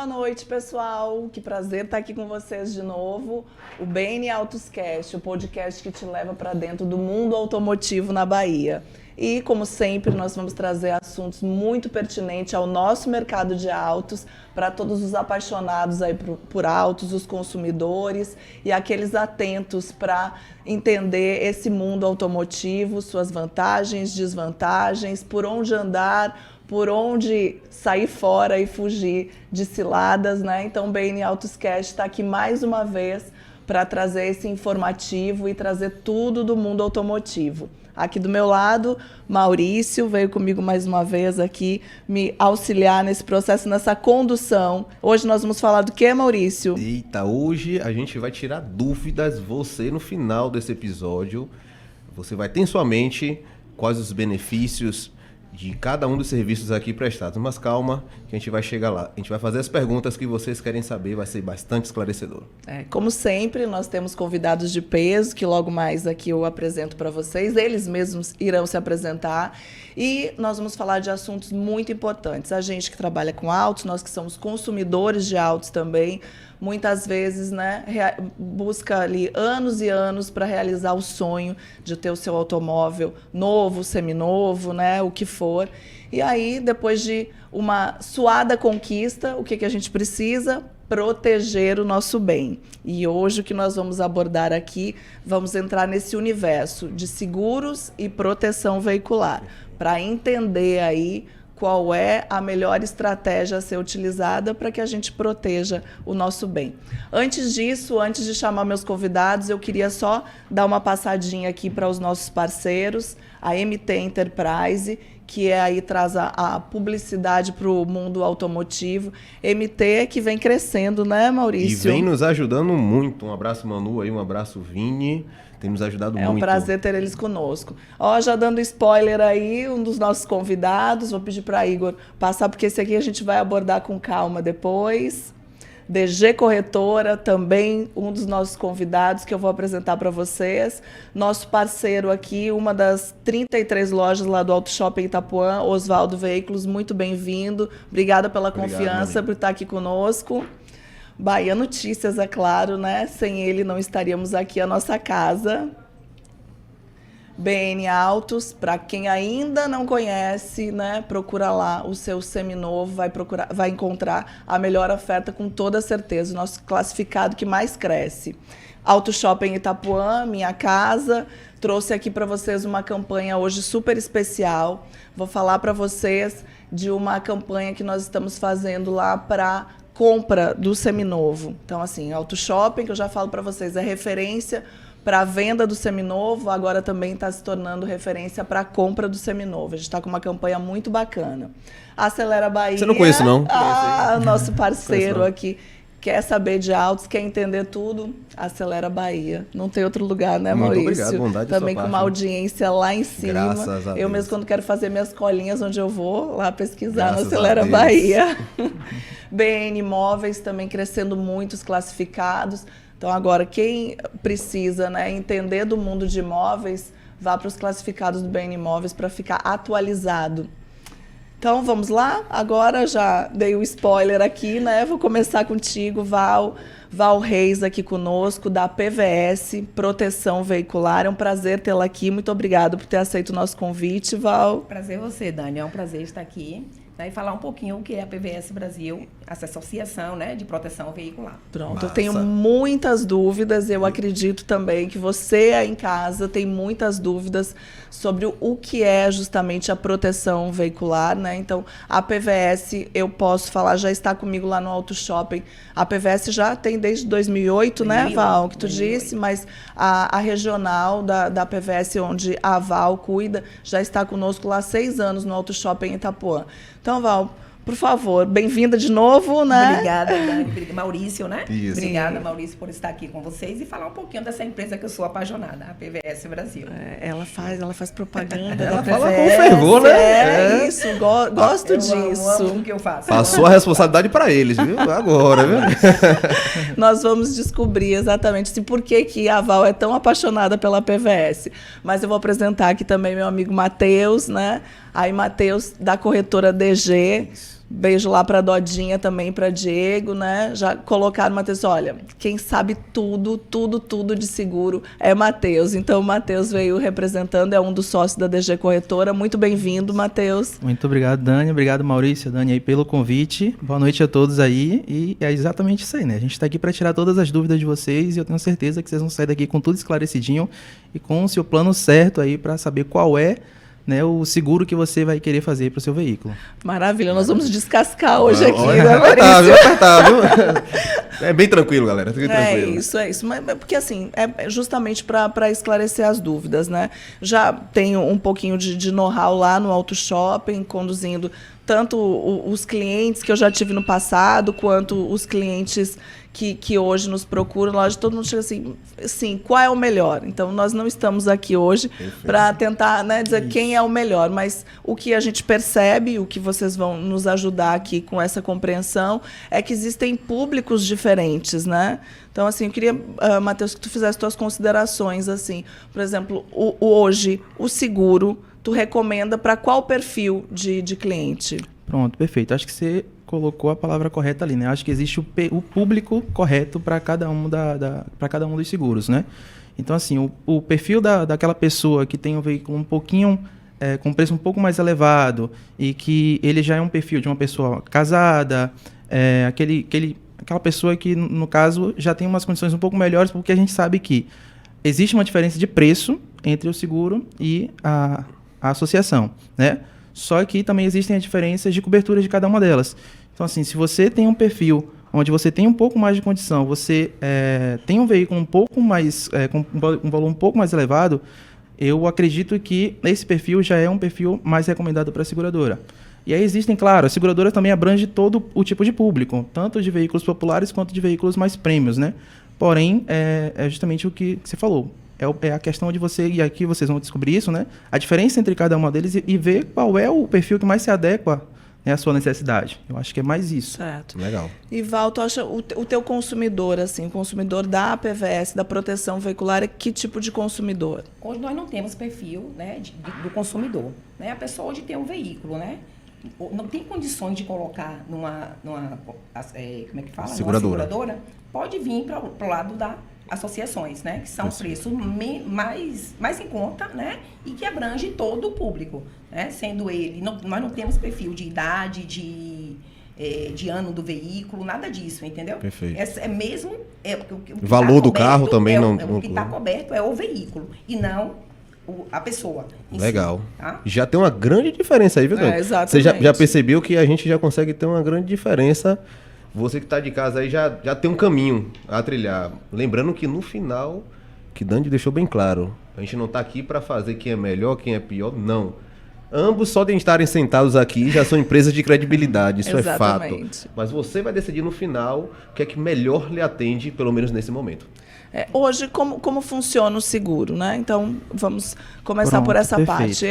Boa noite, pessoal. Que prazer estar aqui com vocês de novo. O BN Autoscast, o podcast que te leva para dentro do mundo automotivo na Bahia. E, como sempre, nós vamos trazer assuntos muito pertinentes ao nosso mercado de autos, para todos os apaixonados aí por autos, os consumidores e aqueles atentos para entender esse mundo automotivo, suas vantagens, desvantagens, por onde andar, por onde sair fora e fugir de ciladas, né? Então, o BN Autoscast está aqui mais uma vez para trazer esse informativo e trazer tudo do mundo automotivo. Aqui do meu lado, Maurício veio comigo mais uma vez aqui me auxiliar nesse processo, nessa condução. Hoje nós vamos falar do que, Maurício? Eita, hoje a gente vai tirar dúvidas. Você, no final desse episódio, você vai ter em sua mente quais os benefícios de cada um dos serviços aqui prestados. Mas calma, que a gente vai chegar lá. A gente vai fazer as perguntas que vocês querem saber, vai ser bastante esclarecedor. Como sempre, nós temos convidados de peso, que logo mais aqui eu apresento para vocês. Eles mesmos irão se apresentar. E nós vamos falar de assuntos muito importantes. A gente que trabalha com autos, nós que somos consumidores de autos também, muitas vezes, né, busca ali anos e anos para realizar o sonho de ter o seu automóvel novo, seminovo, né, o que for. E aí, depois de uma suada conquista, o que a gente precisa? Proteger o nosso bem. E hoje o que nós vamos abordar aqui, vamos entrar nesse universo de seguros e proteção veicular, para entender aí qual é a melhor estratégia a ser utilizada para que a gente proteja o nosso bem. Antes disso, antes de chamar meus convidados, eu queria só dar uma passadinha aqui para os nossos parceiros, a MT Enterprise, que aí traz a publicidade para o mundo automotivo. MT que vem crescendo, né, Maurício? E vem nos ajudando muito. Um abraço, Manu, aí, um abraço, Vini. Tem nos ajudado muito. É um prazer ter eles conosco. Ó, já dando spoiler aí, um dos nossos convidados, vou pedir para Igor passar, porque esse aqui a gente vai abordar com calma depois. DG Corretora, também um dos nossos convidados que eu vou apresentar para vocês. Nosso parceiro aqui, uma das 33 lojas lá do Auto Shopping Itapuã, Osvaldo Veículos, muito bem-vindo. Obrigada pela confiança, por estar aqui conosco. Bahia Notícias, é claro, né? Sem ele não estaríamos aqui, a nossa casa. BN Autos, para quem ainda não conhece, né, procura lá o seu seminovo, vai encontrar a melhor oferta com toda certeza, o nosso classificado que mais cresce. Auto Shopping Itapuã, minha casa, trouxe aqui para vocês uma campanha hoje super especial. Vou falar para vocês de uma campanha que nós estamos fazendo lá para compra do seminovo. Então, assim, Auto Shopping, que eu já falo para vocês, é referência para a venda do seminovo, agora também está se tornando referência para a compra do seminovo. A gente está com uma campanha muito bacana. Acelera Bahia. Você não conhece, não? Nosso parceiro aqui. Quer saber de autos, quer entender tudo? Acelera Bahia. Não tem outro lugar, né, Maurício? Muito obrigado, bondade também da sua com parte, uma audiência lá em cima. Graças a Deus. Eu mesmo, quando quero fazer minhas colinhas, onde eu vou, lá pesquisar Graças no Acelera a Deus. Bahia. BN Imóveis também crescendo muito, os classificados. Então, agora, quem precisa, né, entender do mundo de imóveis, vá para os classificados do BN Imóveis para ficar atualizado. Então, vamos lá? Agora já dei o spoiler aqui, né? Vou começar contigo, Val Reis aqui conosco, da PVS, Proteção Veicular. É um prazer tê-la aqui. Muito obrigada por ter aceito o nosso convite, Val. Prazer você, Dani. É um prazer estar aqui, né, e falar um pouquinho o que é a PVS Brasil, essa associação, né, de proteção veicular. Pronto, Massa. eu tenho muitas dúvidas. Eu acredito também que você aí em casa tem muitas dúvidas sobre o que é justamente a proteção veicular, né? Então, a PVS, eu posso falar, já está comigo lá no Auto Shopping. A PVS já tem desde 2008, né, Val, que tu 2008. disse, mas a regional da PVS, onde a Val cuida, já está conosco lá há 6 anos no Auto Shopping Itapuã. Então, Val, por favor, bem-vinda de novo, né? Obrigada, Dani. Maurício, né? Isso. Obrigada, Maurício, por estar aqui com vocês e falar um pouquinho dessa empresa que eu sou apaixonada, a PVS Brasil. Ela faz propaganda Ela da fala PVS. com fervor, né? É isso, gosto Eu disso. amo o que eu faço. Passou a responsabilidade para eles, viu? Agora, viu? Nós vamos descobrir exatamente assim, por que a Val é tão apaixonada pela PVS. Mas eu vou apresentar aqui também meu amigo Matheus, né? Aí, Matheus, da corretora DG. Beijo lá para Dodinha também, para Diego, né? Já colocaram, Matheus, olha, quem sabe tudo de seguro é Matheus. Então, o Matheus veio representando, é um dos sócios da DG Corretora. Muito bem-vindo, Matheus. Muito obrigado, Dani. Obrigado, Maurício, Dani, aí pelo convite. Boa noite a todos aí. E é exatamente isso aí, né? A gente está aqui para tirar todas as dúvidas de vocês e eu tenho certeza que vocês vão sair daqui com tudo esclarecidinho e com o seu plano certo aí para saber qual é, né, o seguro que você vai querer fazer para o seu veículo. Maravilha, nós vamos descascar hoje aqui, Olha, né, vai apertar, viu? É bem tranquilo, galera. Fique tranquilo. É isso. Mas, porque, assim, é justamente para esclarecer as dúvidas, né? Já tenho um pouquinho de know-how lá no Auto Shopping, conduzindo tanto os clientes que eu já tive no passado, quanto os clientes que hoje nos procuram. Lógico, todo mundo chega assim, qual é o melhor? Então, nós não estamos aqui hoje para tentar, né, dizer quem é o melhor, mas o que a gente percebe, o que vocês vão nos ajudar aqui com essa compreensão, é que existem públicos diferentes, né? Então, assim, eu queria, Matheus, que tu fizesse tuas considerações, assim. Por exemplo, hoje, o seguro, tu recomenda para qual perfil de cliente? Pronto, perfeito. Acho que você colocou a palavra correta ali, né? Acho que existe o público correto para cada um para cada um dos seguros, né? Então, assim, o perfil daquela pessoa que tem um veículo um pouquinho com preço um pouco mais elevado e que ele já é um perfil de uma pessoa casada, aquela pessoa que, no caso, já tem umas condições um pouco melhores, porque a gente sabe que existe uma diferença de preço entre o seguro e a associação, né? Só que também existem as diferenças de cobertura de cada uma delas. Então, assim, se você tem um perfil onde você tem um pouco mais de condição, você tem um veículo um pouco mais, com um valor um pouco mais elevado, eu acredito que esse perfil já é um perfil mais recomendado para a seguradora. E aí existem, claro, a seguradora também abrange todo o tipo de público, tanto de veículos populares quanto de veículos mais prêmios, né? Porém, é justamente o que você falou. É a questão de você, e aqui vocês vão descobrir isso, né? A diferença entre cada uma deles e ver qual é o perfil que mais se adequa, né, à sua necessidade. Eu acho que é mais isso. Certo. Legal. E, Val, tu acha o teu consumidor, assim, o consumidor da PVS, da proteção veicular, é que tipo de consumidor? Hoje nós não temos perfil, né, do consumidor. Né? A pessoa hoje tem um veículo, né? Não tem condições de colocar numa como é que fala? Seguradora. Numa seguradora, pode vir para o lado da associações, né, que são preços mais em conta, né, e que abrange todo o público, né, sendo ele, nós não temos perfil de idade, de ano do veículo, nada disso, entendeu? Perfeito. É mesmo o valor tá do carro também não. O que está coberto é o veículo e não a pessoa. Legal. Si, tá? Já tem uma grande diferença aí, viu, Dani? Exatamente. Você já percebeu que a gente já consegue ter uma grande diferença. Você que está de casa aí já tem um caminho a trilhar. Lembrando que no final, que Dani deixou bem claro, a gente não está aqui para fazer quem é melhor, quem é pior, não. Ambos, só de estarem sentados aqui, já são empresas de credibilidade, isso Exatamente. é fato. Mas você vai decidir no final o que é que melhor lhe atende, pelo menos nesse momento. Hoje, como funciona o seguro, né? Então, vamos começar Pronto, por essa perfeito. parte.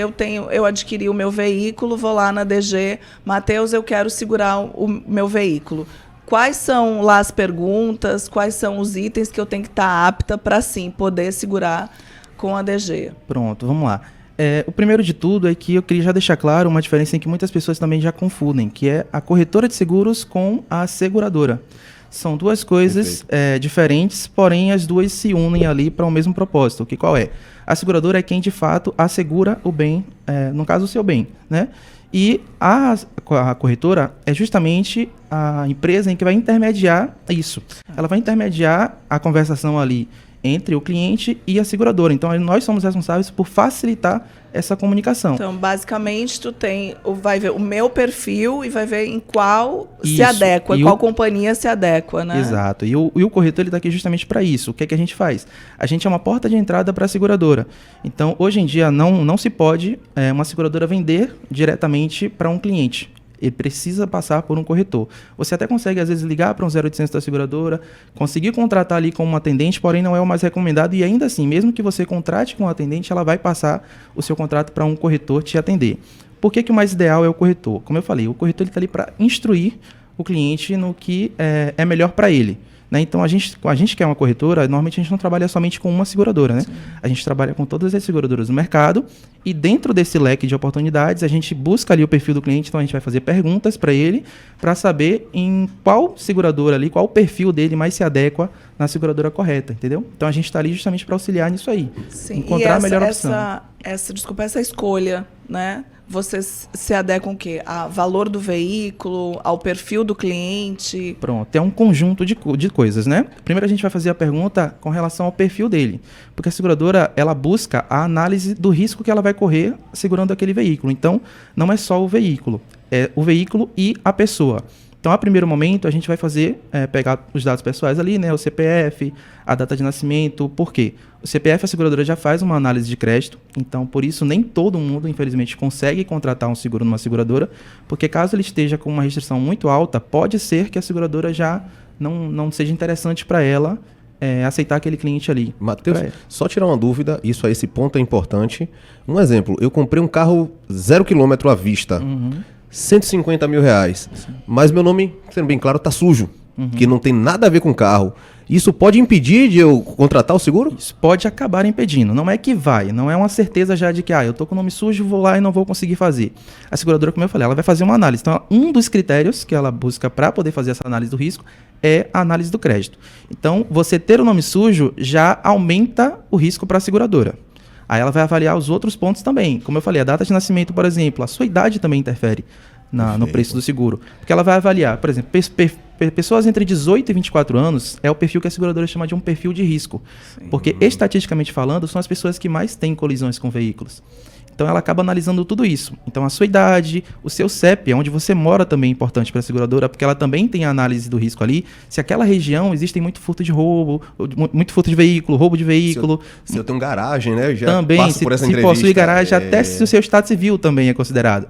Eu adquiri o meu veículo, vou lá na DG, Matheus, eu quero segurar o meu veículo. Quais são lá as perguntas, quais são os itens que eu tenho que estar apta para, sim, poder segurar com a DG? Pronto, vamos lá. O primeiro de tudo é que eu queria já deixar claro uma diferença em que muitas pessoas também já confundem, que é a corretora de seguros com a seguradora. São duas coisas diferentes, porém as duas se unem ali para o mesmo propósito. Qual é? A seguradora é quem de fato assegura o bem, no caso o seu bem, né? E a corretora é justamente a empresa em que vai intermediar isso. Ela vai intermediar a conversação ali entre o cliente e a seguradora. Então, nós somos responsáveis por facilitar essa comunicação. Então, basicamente, vai ver o meu perfil e vai ver em qual se Isso. adequa, E qual companhia se adequa, né? Exato. E o corretor está aqui justamente para isso. O que é que a gente faz? A gente é uma porta de entrada para a seguradora. Então, hoje em dia, não se pode uma seguradora vender diretamente para um cliente. Ele precisa passar por um corretor. Você até consegue, às vezes, ligar para um 0800 da seguradora, conseguir contratar ali como um atendente, porém não é o mais recomendado. E ainda assim, mesmo que você contrate com um atendente, ela vai passar o seu contrato para um corretor te atender. Por que o mais ideal é o corretor? Como eu falei, o corretor está ali para instruir o cliente no que é melhor para ele. Né? Então, a gente que é uma corretora, normalmente a gente não trabalha somente com uma seguradora. Né? A gente trabalha com todas as seguradoras do mercado E dentro desse leque de oportunidades, a gente busca ali o perfil do cliente, então a gente vai fazer perguntas para ele, para saber em qual seguradora ali, qual o perfil dele mais se adequa na seguradora correta, entendeu? Então a gente está ali justamente para auxiliar nisso aí. Sim. Encontrar a melhor opção. Essa escolha, né? Vocês se adequam o quê? Ao valor do veículo, ao perfil do cliente? Pronto, é um conjunto de coisas, né? Primeiro a gente vai fazer a pergunta com relação ao perfil dele, porque a seguradora, ela busca a análise do risco que ela vai correr segurando aquele veículo. Então, não é só o veículo, é o veículo e a pessoa. Então, a primeiro momento, a gente vai pegar os dados pessoais ali, né? O CPF, a data de nascimento. Por quê? O CPF, a seguradora já faz uma análise de crédito. Então, por isso, nem todo mundo, infelizmente, consegue contratar um seguro numa seguradora. Porque caso ele esteja com uma restrição muito alta, pode ser que a seguradora já não seja interessante para ela aceitar aquele cliente ali. Matheus, só tirar uma dúvida, esse ponto é importante. Um exemplo, eu comprei um carro 0 km à vista. Uhum. 150 mil reais. Sim. Mas meu nome, sendo bem claro, tá sujo. Que não tem nada a ver com o carro. Isso pode impedir de eu contratar o seguro? Isso pode acabar impedindo. Não é que vai. Não é uma certeza já de que eu tô com o nome sujo, vou lá e não vou conseguir fazer. A seguradora, como eu falei, ela vai fazer uma análise. Então, um dos critérios que ela busca para poder fazer essa análise do risco é a análise do crédito. Então, você ter o nome sujo já aumenta o risco para a seguradora. Aí ela vai avaliar os outros pontos também. Como eu falei, a data de nascimento, por exemplo, a sua idade também interfere no preço do seguro. Porque ela vai avaliar, por exemplo, pessoas entre 18 e 24 anos é o perfil que a seguradora chama de um perfil de risco. Sim. Porque, estatisticamente falando, são as pessoas que mais têm colisões com veículos. Então, ela acaba analisando tudo isso. Então, a sua idade, o seu CEP, onde você mora também é importante para a seguradora, porque ela também tem a análise do risco ali. Se aquela região existem muito furto de roubo, muito furto de veículo, roubo de veículo. Se eu tenho garagem, né? Eu já também, passo por essa entrevista. Se possui garagem, até se o seu estado civil também é considerado.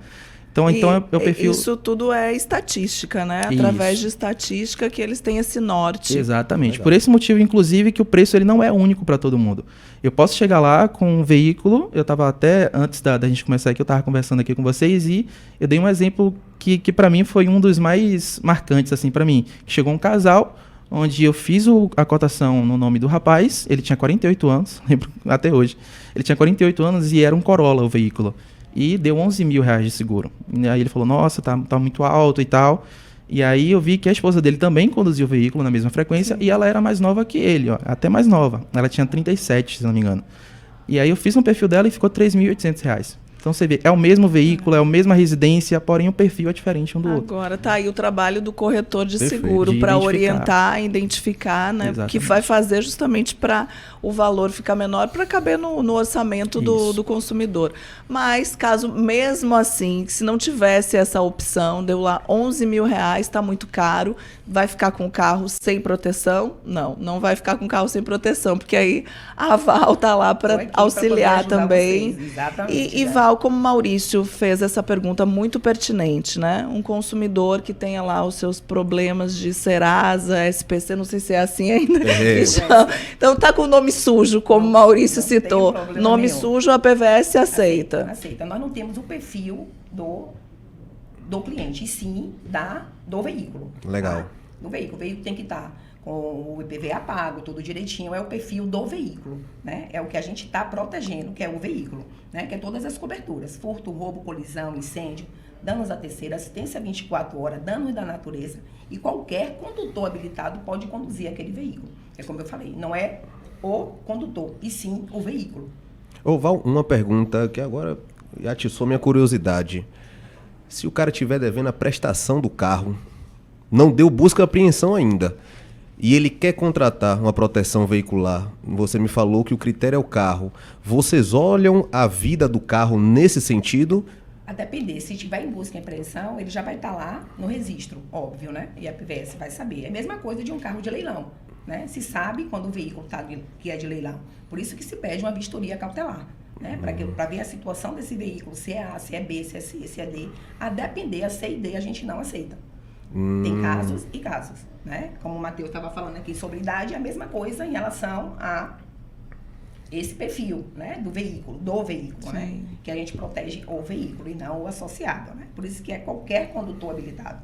Então é o perfil... Isso tudo é estatística, né? Através de estatística que eles têm esse norte. Exatamente. Legal. Por esse motivo, inclusive, que o preço ele não é único para todo mundo. Eu posso chegar lá com um veículo, eu estava até, antes da gente começar aqui, eu estava conversando aqui com vocês e eu dei um exemplo que para mim foi um dos mais marcantes, assim, para mim. Chegou um casal, onde eu fiz a cotação no nome do rapaz, ele tinha 48 anos, lembro até hoje. Ele tinha 48 anos e era um Corolla o veículo. E deu 11 mil reais de seguro. E aí ele falou, nossa, tá muito alto e tal. E aí eu vi que a esposa dele também conduzia o veículo na mesma frequência. Sim. E ela era mais nova que ele, até mais nova. Ela tinha 37, se não me engano. E aí eu fiz um perfil dela e ficou 3.800 reais. Então você vê, é o mesmo veículo, é a mesma residência, porém o perfil é diferente um do outro. Agora tá aí o trabalho do corretor de seguro para orientar, identificar, né? Exatamente. Que vai fazer justamente para o valor ficar menor para caber no orçamento do consumidor. Mas caso mesmo assim, se não tivesse essa opção, deu lá 11 mil reais, está muito caro, vai ficar com o carro sem proteção? Não vai ficar com o carro sem proteção, porque aí a Val tá lá para auxiliar também. E Val, como o Maurício fez essa pergunta muito pertinente, né? Um consumidor que tenha lá os seus problemas de Serasa, SPC, não sei se é assim ainda. Então tá com o nome sujo, como o Maurício citou. Nome sujo, a PVS aceita. Aceita. Nós não temos o perfil do cliente, e sim do veículo. Legal. Tá? Do veículo. O veículo tem que estar com o IPVA pago, tudo direitinho, é o perfil do veículo, né? É o que a gente está protegendo, que é o veículo, né? Que é todas as coberturas, furto, roubo, colisão, incêndio, danos a terceiro, assistência 24 horas, danos da natureza, e qualquer condutor habilitado pode conduzir aquele veículo. É como eu falei, não é o condutor, e sim o veículo. Ô Val, uma pergunta que agora atiçou minha curiosidade. Se o cara estiver devendo a prestação do carro, não deu busca e apreensão ainda, e ele quer contratar uma proteção veicular, você me falou que o critério é o carro. Vocês olham a vida do carro nesse sentido? A depender, se tiver em busca e apreensão, ele já vai estar lá no registro, óbvio, né? E a PVS vai saber. É a mesma coisa de um carro de leilão, né? Se sabe quando o veículo que é de leilão. Por isso que se pede uma vistoria cautelar, né? Para ver a situação desse veículo, se é A, se é B, se é C, se é D. A depender, a C e D a gente não aceita. Tem casos e casos, né? Como o Matheus estava falando aqui sobre idade, é a mesma coisa em relação a esse perfil, né? Do veículo, né? Que a gente protege o veículo e não o associado, né? Por isso que é qualquer condutor habilitado.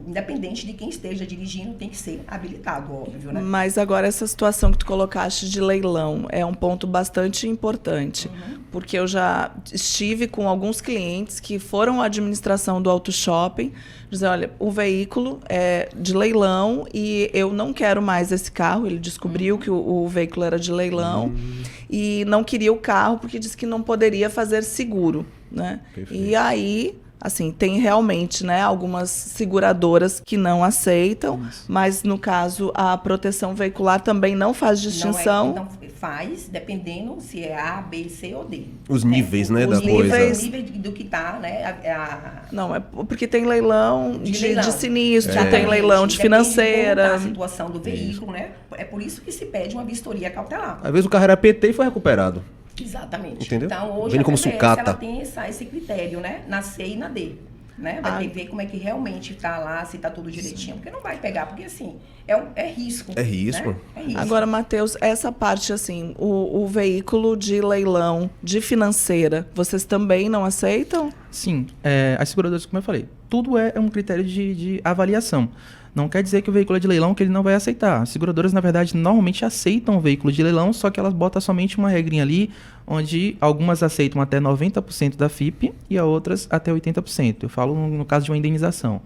Independente de quem esteja dirigindo, tem que ser habilitado, óbvio, né? Mas agora essa situação que tu colocaste de leilão é um ponto bastante importante, porque eu já estive com alguns clientes que foram à administração do auto shopping, dizer, olha, o veículo é de leilão e eu não quero mais esse carro. Ele descobriu que o veículo era de leilão e não queria o carro porque disse que não poderia fazer seguro, né? Perfeito. E aí, assim, tem realmente, né, algumas seguradoras que não aceitam, mas no caso a proteção veicular também não faz distinção. Não faz, dependendo se é A, B, C ou D. Os níveis, né, da níveis- O nível do que tá, né? Não, é porque tem leilão de leilão. sinistro, tem Exatamente. leilão de Depende financeira. da situação do veículo, né? É por isso que se pede uma vistoria cautelar. Às vezes o carro era PT e foi recuperado. Exatamente. Entendeu? Então, hoje Vendo como a PPS, sucata. ela tem esse critério, né? Na C e na D. Né? Vai ter que ver como é que realmente está lá, se está tudo direitinho, porque não vai pegar, porque assim, é risco. É risco. Né? É risco. Agora, Matheus, essa parte assim, o veículo de leilão, de financeira, vocês também não aceitam? Sim, as seguradoras, como eu falei, tudo é um critério de avaliação. Não quer dizer que o veículo é de leilão que ele não vai aceitar. As seguradoras, na verdade, normalmente aceitam o veículo de leilão, só que elas botam somente uma regrinha ali, onde algumas aceitam até 90% da FIP e as outras até 80%. Eu falo no caso de uma indenização.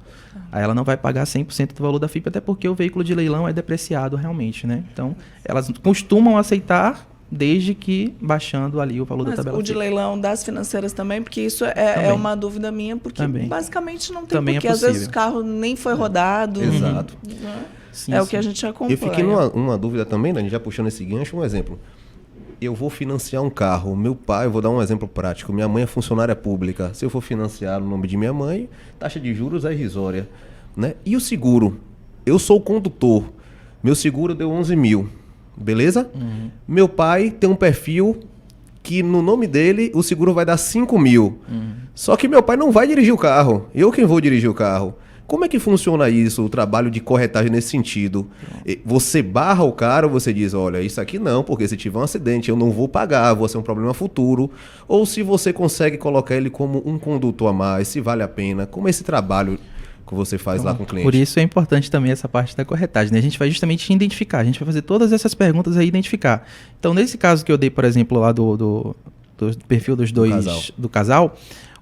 Aí ela não vai pagar 100% do valor da FIP, até porque o veículo de leilão é depreciado realmente, né? Então, elas costumam aceitar desde que baixando ali o valor da Mas tabela o de FIP. leilão das financeiras também, porque isso é Também. uma dúvida minha, porque Também. basicamente não tem Também porque é às vezes possível. o carro nem foi rodado. Exato. Né? Sim, É o sim. que a gente acompanha. Eu fiquei numa dúvida também, Dani, já puxando esse gancho, um exemplo. Eu vou financiar um carro, meu pai, eu vou dar um exemplo prático, minha mãe é funcionária pública, se eu for financiar no nome de minha mãe, taxa de juros é irrisória, né? E o seguro? Eu sou o condutor, meu seguro deu 11 mil, beleza? Meu pai tem um perfil que no nome dele o seguro vai dar 5 mil, só que meu pai não vai dirigir o carro, eu quem vou dirigir o carro. Como é que funciona isso, o trabalho de corretagem nesse sentido? Você barra o cara ou você diz, olha, isso aqui não, porque se tiver um acidente eu não vou pagar, vai ser um problema futuro. Ou se você consegue colocar ele como um condutor a mais, se vale a pena. Como é esse trabalho que você faz lá com o cliente? Por isso é importante também essa parte da corretagem, né? A gente vai justamente identificar, a gente vai fazer todas essas perguntas aí e identificar. Então, nesse caso que eu dei, por exemplo, lá do perfil dos dois, do casal,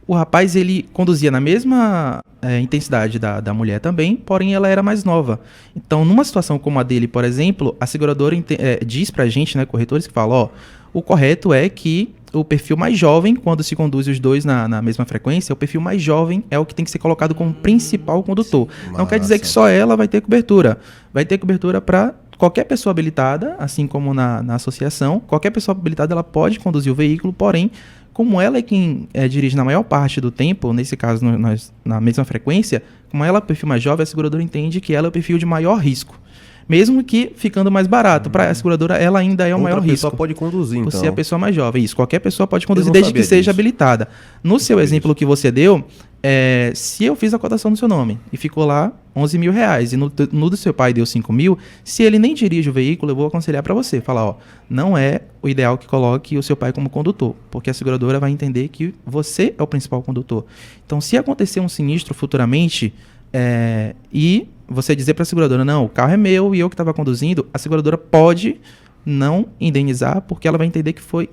o rapaz, ele conduzia na mesma intensidade da mulher também, porém ela era mais nova. Então, numa situação como a dele, por exemplo, a seguradora diz pra gente, né, corretores, que falam, ó, o correto é que o perfil mais jovem, quando se conduz os dois na mesma frequência, o perfil mais jovem é o que tem que ser colocado como principal condutor. Não quer dizer que só ela vai ter cobertura. Vai ter cobertura para qualquer pessoa habilitada, assim como na associação. Qualquer pessoa habilitada ela pode conduzir o veículo, porém, como ela é quem dirige na maior parte do tempo, nesse caso nós, na mesma frequência, como ela é o perfil mais jovem, a seguradora entende que ela é o perfil de maior risco. Mesmo que ficando mais barato. Para a seguradora, ela ainda é o maior risco. Outra pessoa pode conduzir, então. Por ser a pessoa mais jovem. Isso, qualquer pessoa pode conduzir, não desde que sabia seja disso. habilitada. No seu exemplo que você deu, se eu fiz a cotação no seu nome e ficou lá 11 mil reais e no do seu pai deu 5 mil, se ele nem dirige o veículo, eu vou aconselhar para você. Falar, ó, não é o ideal que coloque o seu pai como condutor, porque a seguradora vai entender que você é o principal condutor. Então, se acontecer um sinistro futuramente e você dizer para a seguradora, não, o carro é meu e eu que estava conduzindo, a seguradora pode não indenizar, porque ela vai entender que foi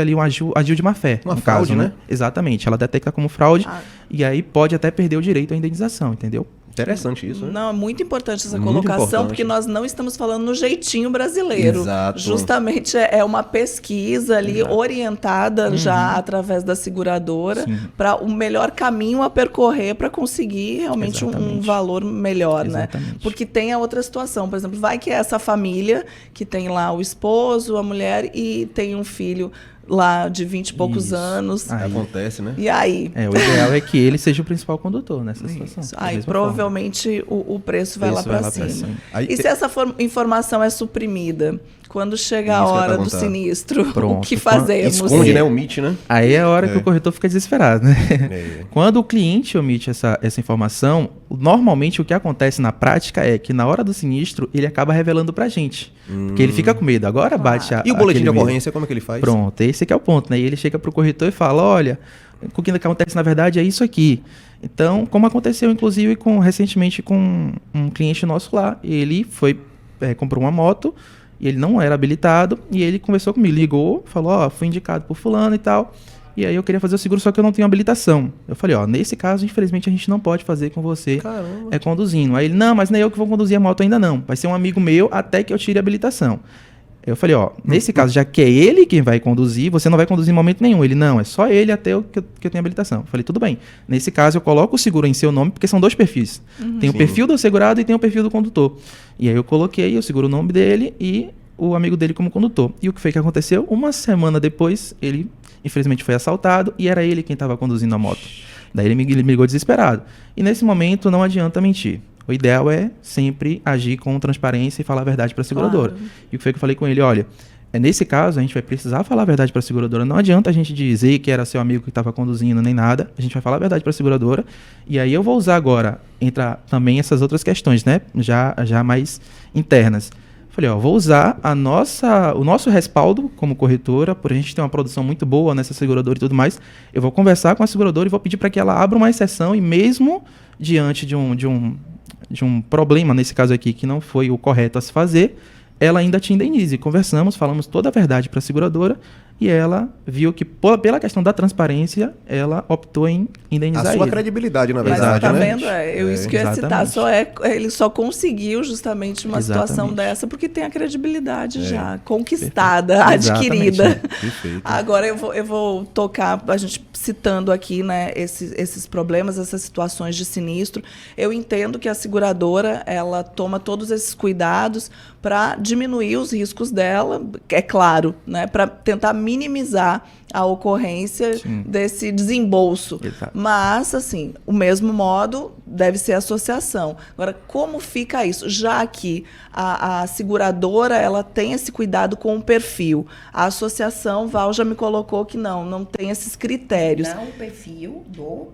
ali um agio de má fé. Uma no fraude, caso, né? Exatamente. Ela detecta como fraude e aí pode até perder o direito à indenização, entendeu? Interessante isso, né? Não, é muito importante essa Muito colocação, importante. porque nós não estamos falando no jeitinho brasileiro. Exato. Justamente é uma pesquisa ali orientada já através da seguradora para o melhor caminho a percorrer para conseguir realmente um valor melhor, Exatamente. né? Porque tem a outra situação, por exemplo, vai que é essa família que tem lá o esposo, a mulher e tem um filho lá de 20 e poucos Isso. anos. Aí. Acontece, né? E aí? O ideal é que ele seja o principal condutor nessa situação. Isso. da Aí mesma provavelmente o preço vai lá para cima. Aí E se essa informação é suprimida? Quando chega a Isso que eu ia hora do perguntar. sinistro, o Pronto. que fazemos? Esconde, né? Omite, né? Aí é a hora que o corretor fica desesperado, né? É. Quando o cliente omite essa informação, normalmente o que acontece na prática é que na hora do sinistro, ele acaba revelando pra gente. Porque ele fica com medo. Agora bate E o boletim de aquele medo. ocorrência, como é que ele faz? Pronto, esse que é o ponto, né? E ele chega pro corretor e fala, olha, o que acontece na verdade é isso aqui. Então, como aconteceu inclusive recentemente com um cliente nosso lá, ele comprou uma moto e ele não era habilitado e ele conversou comigo, ligou, falou, fui indicado por fulano e tal, e aí eu queria fazer o seguro, só que eu não tenho habilitação. Eu falei, nesse caso, infelizmente, a gente não pode fazer com você conduzindo. Aí ele, não, mas não é eu que vou conduzir a moto ainda não, vai ser um amigo meu até que eu tire a habilitação. Eu falei, nesse caso, já que é ele quem vai conduzir, você não vai conduzir em momento nenhum. Ele, não, é só ele até que eu tenho habilitação. Eu falei, tudo bem. Nesse caso, eu coloco o seguro em seu nome, porque são 2 perfis. Tem o perfil do segurado e tem o perfil do condutor. E aí eu coloquei, eu seguro o nome dele e o amigo dele como condutor. E o que foi que aconteceu? Uma semana depois, ele, infelizmente, foi assaltado e era ele quem estava conduzindo a moto. Daí ele me ligou desesperado. E nesse momento, não adianta mentir. O ideal é sempre agir com transparência e falar a verdade para a seguradora. Claro. E o que foi que eu falei com ele? Olha, nesse caso, a gente vai precisar falar a verdade para a seguradora. Não adianta a gente dizer que era seu amigo que estava conduzindo, nem nada. A gente vai falar a verdade para a seguradora. E aí eu vou usar agora, entrar também essas outras questões, né? Já mais internas. Falei, vou usar o nosso respaldo como corretora, por a gente ter uma produção muito boa nessa seguradora e tudo mais. Eu vou conversar com a seguradora e vou pedir para que ela abra uma exceção e mesmo diante de um problema, nesse caso aqui, que não foi o correto a se fazer, ela ainda te indenize. Conversamos, falamos toda a verdade para a seguradora e ela viu que, pela questão da transparência, ela optou em indenizar ele. A sua credibilidade, na verdade, mas tá né? vendo? Isso que eu ia citar. Ele só conseguiu justamente uma situação dessa porque tem a credibilidade já conquistada, adquirida. Perfeito. Agora eu vou tocar, a gente citando aqui, né, esses problemas, essas situações de sinistro. Eu entendo que a seguradora, ela toma todos esses cuidados para diminuir os riscos dela, é claro, né, para tentar minimizar a ocorrência desse desembolso. Exato. Mas, assim, o mesmo modo deve ser a associação. Agora, como fica isso? Já que a seguradora, ela tem esse cuidado com o perfil. A associação, Val já me colocou que não tem esses critérios. Não o perfil do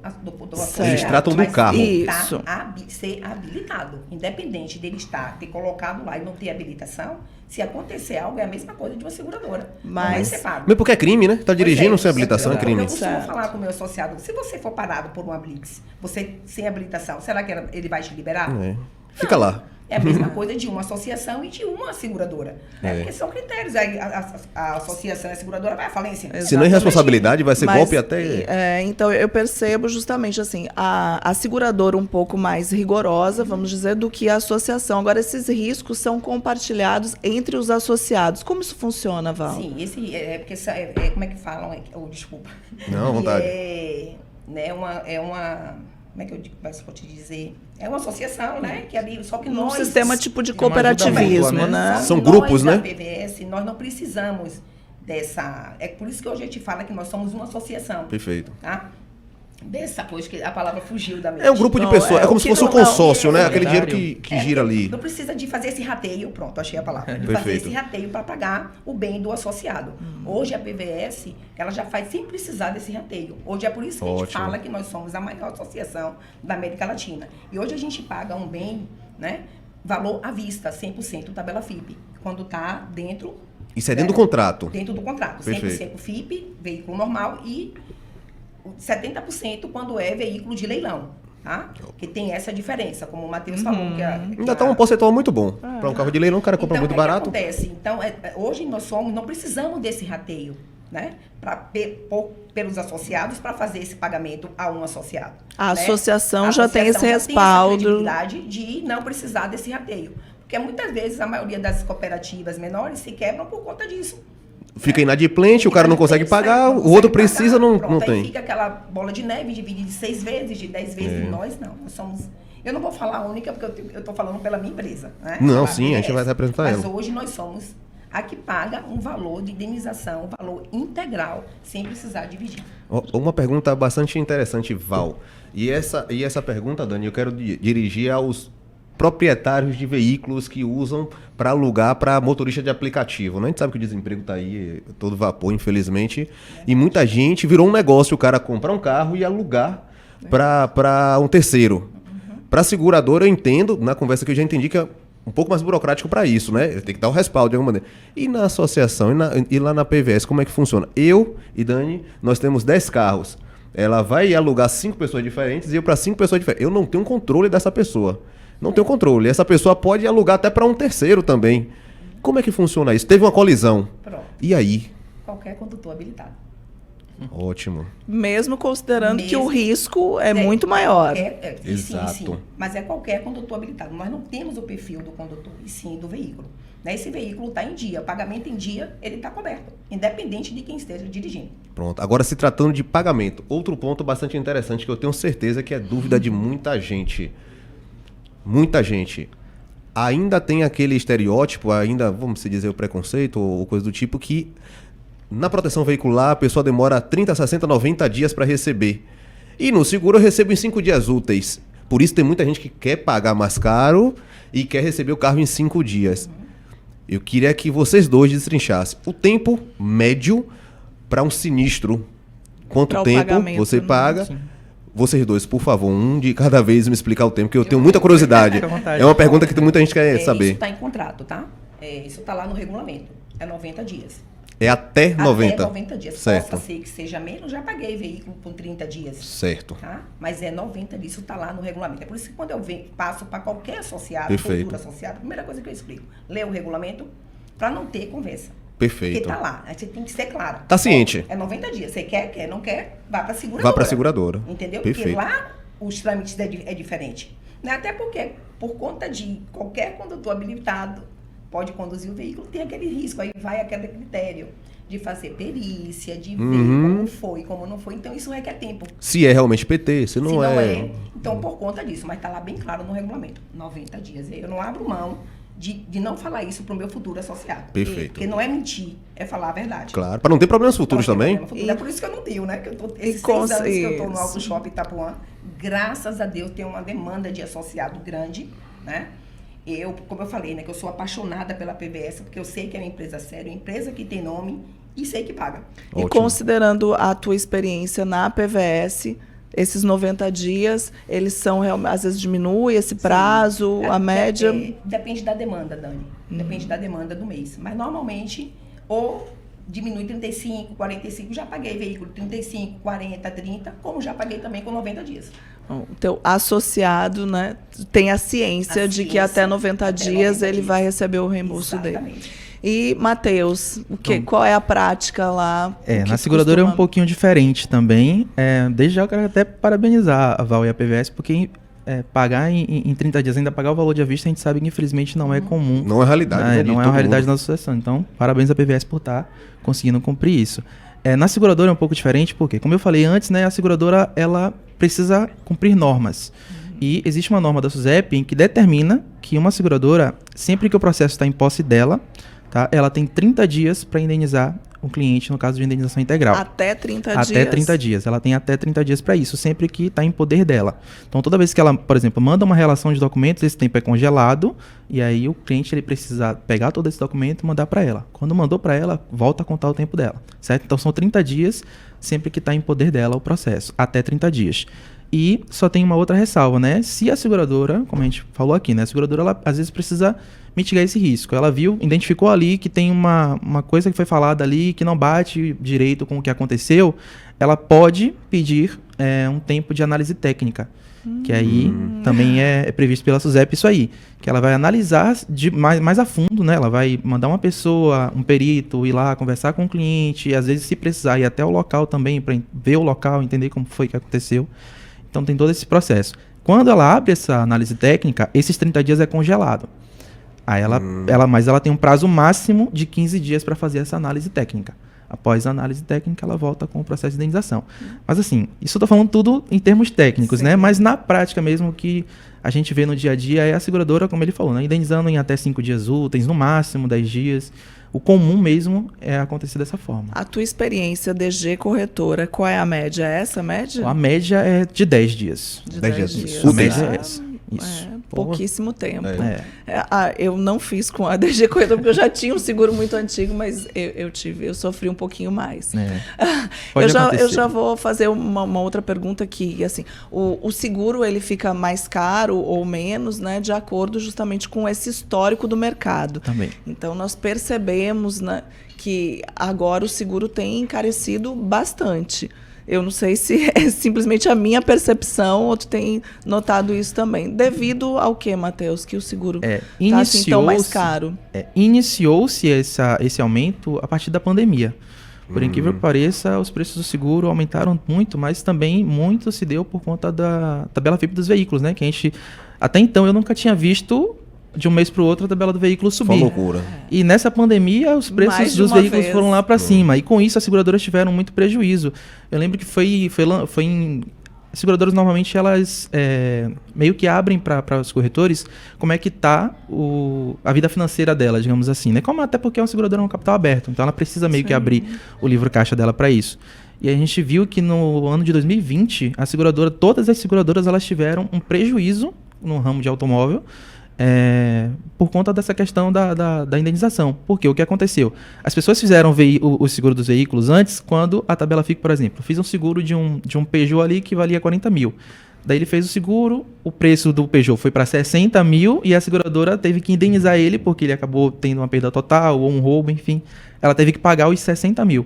associado. Eles tratam do carro. Isso. Ser habilitado. Independente dele ter colocado lá e não ter habilitação, se acontecer algo, é a mesma coisa de uma seguradora. Mas, não vai ser pago. Mesmo porque é crime, né? Tá dirigindo sem habilitação, é crime. Eu costumo falar com o meu associado, se você for parado por uma blitz, você sem habilitação, será que ele vai te liberar? Fica lá. É a mesma coisa de uma associação e de uma seguradora. Porque são critérios. A associação e a seguradora vai à falência. Se não é irresponsabilidade, vai ser golpe até... Então, eu percebo justamente assim, a seguradora um pouco mais rigorosa, vamos dizer, do que a associação. Agora, esses riscos são compartilhados entre os associados. Como isso funciona, Val? Sim, porque como é que falam? Desculpa. Não, à vontade. Como é que eu vou te dizer? É uma associação, né? Que ali, só que nós... Um sistema tipo de cooperativismo, né? São grupos, né? Nós da PVS, nós não precisamos dessa... É por isso que hoje a gente fala que nós somos uma associação. Perfeito. Tá? Dessa coisa que a palavra fugiu da mente. É um grupo de pessoas, é como se fosse um consórcio, né? Aquele dinheiro que gira ali. Não precisa de fazer esse rateio, pronto, achei a palavra. De fazer esse rateio para pagar o bem do associado. Hoje a PVS, ela já faz sem precisar desse rateio. Hoje é por isso que a gente fala que nós somos a maior associação da América Latina. E hoje a gente paga um bem, né? Valor à vista, 100% tabela FIP. Quando está dentro... Isso é dentro do contrato? Dentro do contrato. Perfeito. 100% FIP, veículo normal e... 70% quando é veículo de leilão, tá? Que tem essa diferença, como o Matheus falou. Ainda está um percentual muito bom. Para um carro de leilão, o cara compra muito barato. O que acontece? Então, hoje nós não precisamos desse rateio, né? Pelos associados para fazer esse pagamento a um associado. A associação já tem esse respaldo. Tem essa credibilidade de não precisar desse rateio. Porque muitas vezes a maioria das cooperativas menores se quebram por conta disso. Fica inadimplente, o cara não consegue pagar, o outro precisa, não tem. Aí fica aquela bola de neve, divide de 6 vezes, de 10 vezes, e nós somos... Eu não vou falar a única, porque eu estou falando pela minha empresa. Né? Não, sim, a gente vai representar ela. Mas hoje nós somos a que paga um valor de indenização, um valor integral, sem precisar dividir. Uma pergunta bastante interessante, Val. E essa pergunta, Dani, eu quero dirigir aos proprietários de veículos que usam para alugar para motorista de aplicativo, né? A gente sabe que o desemprego está aí todo vapor, infelizmente, e muita gente virou um negócio o cara comprar um carro e alugar para um terceiro. Para a seguradora, eu entendo, na conversa que eu já entendi que é um pouco mais burocrático para isso, né? Tem que dar o respaldo de alguma maneira. E na associação, e lá na PVS, como é que funciona? Eu e Dani, nós temos 10 carros. ela vai alugar 5 pessoas diferentes e eu para 5 pessoas diferentes. Eu não tenho controle dessa pessoa. Não tenho controle. Essa pessoa pode alugar até para um terceiro também. Como é que funciona isso? Teve uma colisão. Pronto. E aí? Qualquer condutor habilitado. Ótimo. Mesmo considerando que o risco é muito maior. Exato. Sim. Mas é qualquer condutor habilitado. Nós não temos o perfil do condutor, e sim do veículo. Né? Esse veículo está em dia, pagamento em dia, ele está coberto, independente de quem esteja dirigindo. Pronto. Agora, se tratando de pagamento, outro ponto bastante interessante que eu tenho certeza que é dúvida de muita gente. Muita gente. Ainda tem aquele estereótipo, ainda, vamos dizer, o preconceito ou coisa do tipo, que na proteção veicular a pessoa demora 30, 60, 90 dias para receber. E no seguro eu recebo em 5 dias úteis. Por isso tem muita gente que quer pagar mais caro e quer receber o carro em 5 dias. Eu queria que vocês dois destrinchassem o tempo médio para um sinistro. Quanto tempo você paga? Sim. Vocês dois, por favor, um de cada vez me explicar o tempo, que eu tenho muita curiosidade. Fica à vontade. É uma pergunta que muita gente quer Isso saber. está em contrato, tá? Isso está lá no regulamento. É 90 dias. É até 90? Até 90 dias. Certo. Possa ser que seja menos, já paguei veículo por 30 dias. Certo. Tá? Mas é 90 dias, isso está lá no regulamento. É por isso que quando eu passo para qualquer associado, Perfeito. futuro associado, a primeira coisa que eu explico, lê o regulamento para não ter conversa. Perfeito. Porque tá lá, aí você tem que ser claro. Tá ciente. É 90 dias. Você quer, não quer, vá para seguradora. Vá para seguradora. Entendeu? Perfeito. Porque lá os trâmites é diferente. Né? Até porque, por conta de qualquer condutor habilitado pode conduzir o veículo, tem aquele risco. Aí vai aquele critério de fazer perícia, de ver como foi, como não foi. Então, isso requer tempo. Se é realmente PT, se não, Se não é... é, então, por conta disso. Mas está lá bem claro no regulamento. 90 dias. Eu não abro mão de não falar isso para o meu futuro associado. Perfeito. Porque não é mentir, é falar a verdade. Claro, para não ter problemas futuros Não tem também. problema futuro. É por isso que eu não tenho, né? Que eu tô, esses com 6 anos que eu estou no isso. Auto Shop Itapuã, graças a Deus tem uma demanda de associado grande, né? Como eu falei, né? Que eu sou apaixonada pela PVS, porque eu sei que é uma empresa séria, uma empresa que tem nome e sei que paga. E Ótimo. considerando a tua experiência na PVS, esses 90 dias, eles são realmente, às vezes diminui esse prazo, a média... Depende da demanda, Dani. Depende da demanda do mês. Mas normalmente, ou diminui 35, 45, já paguei veículo 35, 40, 30, como já paguei também com 90 dias. O teu associado, né, tem a ciência de que até 90 até dias 90 ele dias. vai receber o reembolso dele. Exatamente. E, Matheus, qual é a prática lá? O que Na seguradora é um costuma- pouquinho diferente também. Desde já eu quero até parabenizar a Val e a PVS, porque pagar em 30 dias, ainda pagar o valor de à vista, a gente sabe que infelizmente não é comum. Não é realidade. né, de Não é todo uma realidade mundo. da nossa associação. Então, parabéns à PVS por estar conseguindo cumprir isso. Na seguradora é um pouco diferente, porque, como eu falei antes, né, a seguradora ela precisa cumprir normas. E existe uma norma da SUSEP em que determina que uma seguradora, sempre que o processo está em posse dela, tá, ela tem 30 dias para indenizar o cliente no caso de indenização integral. Até 30 dias? Até 30 dias. Ela tem até 30 dias para isso, sempre que está em poder dela. Então, toda vez que ela, por exemplo, manda uma relação de documentos, esse tempo é congelado, e aí o cliente ele precisa pegar todo esse documento e mandar para ela. Quando mandou para ela, volta a contar o tempo dela, certo? Então, são 30 dias, sempre que está em poder dela o processo, até 30 dias. E só tem uma outra ressalva, né? Se a seguradora, como a gente falou aqui, né? A seguradora, ela às vezes precisa mitigar esse risco. Ela viu, identificou ali que tem uma coisa que foi falada ali que não bate direito com o que aconteceu, ela pode pedir um tempo de análise técnica, que aí também é previsto pela SUSEP isso aí, que ela vai analisar mais a fundo, né? Ela vai mandar uma pessoa, um perito, ir lá conversar com o cliente, e às vezes se precisar ir até o local também para ver o local, entender como foi que aconteceu. Então tem todo esse processo. Quando ela abre essa análise técnica, esses 30 dias é congelado. Aí mas ela tem um prazo máximo de 15 dias para fazer essa análise técnica. Após a análise técnica, ela volta com o processo de indenização. Mas assim, isso eu tô falando tudo em termos técnicos, né? Mas na prática mesmo, que a gente vê no dia a dia é a seguradora, como ele falou, né? Indenizando em até 5 dias úteis, no máximo 10 dias. O comum mesmo é acontecer dessa forma. A tua experiência DG corretora, qual é a média? É essa a média? A média é de 10 dias. De 10 10 dias. dias. A média Ah, é essa. Isso. Pouquíssimo tempo. É. Eu não fiz com a DG Corretora, porque eu já tinha um seguro muito antigo, mas eu sofri um pouquinho mais. Pode Eu acontecer. já vou fazer uma outra pergunta aqui. Assim, o seguro ele fica mais caro ou menos, né, de acordo justamente com esse histórico do mercado. Também. Então, nós percebemos, né, que agora o seguro tem encarecido bastante. Eu não sei se é simplesmente a minha percepção ou tu tem notado isso também. Devido ao que, Matheus? Que o seguro está assim tão mais caro? Iniciou-se esse aumento a partir da pandemia. Por incrível que pareça, os preços do seguro aumentaram muito, mas também muito se deu por conta da tabela FIPE dos veículos, né? Que a gente, até então, eu nunca tinha visto de um mês para o outro a tabela do veículo subir. Foi uma loucura. E nessa pandemia, os preços dos veículos foram lá para cima. E com isso, as seguradoras tiveram muito prejuízo. Eu lembro que as seguradoras, normalmente, elas meio que abrem para os corretores como é que está a vida financeira dela, digamos assim, né? Até porque é uma seguradora no capital aberto, então ela precisa meio que abrir o livro caixa dela para isso. E a gente viu que no ano de 2020, todas as seguradoras elas tiveram um prejuízo no ramo de automóvel, por conta dessa questão da indenização. Porque o que aconteceu? As pessoas fizeram o seguro dos veículos antes, quando a tabela FIPE, por exemplo, fiz um seguro de um Peugeot ali que valia 40 mil. Daí ele fez o seguro, o preço do Peugeot foi para 60 mil e a seguradora teve que indenizar ele porque ele acabou tendo uma perda total ou um roubo, enfim. Ela teve que pagar os 60 mil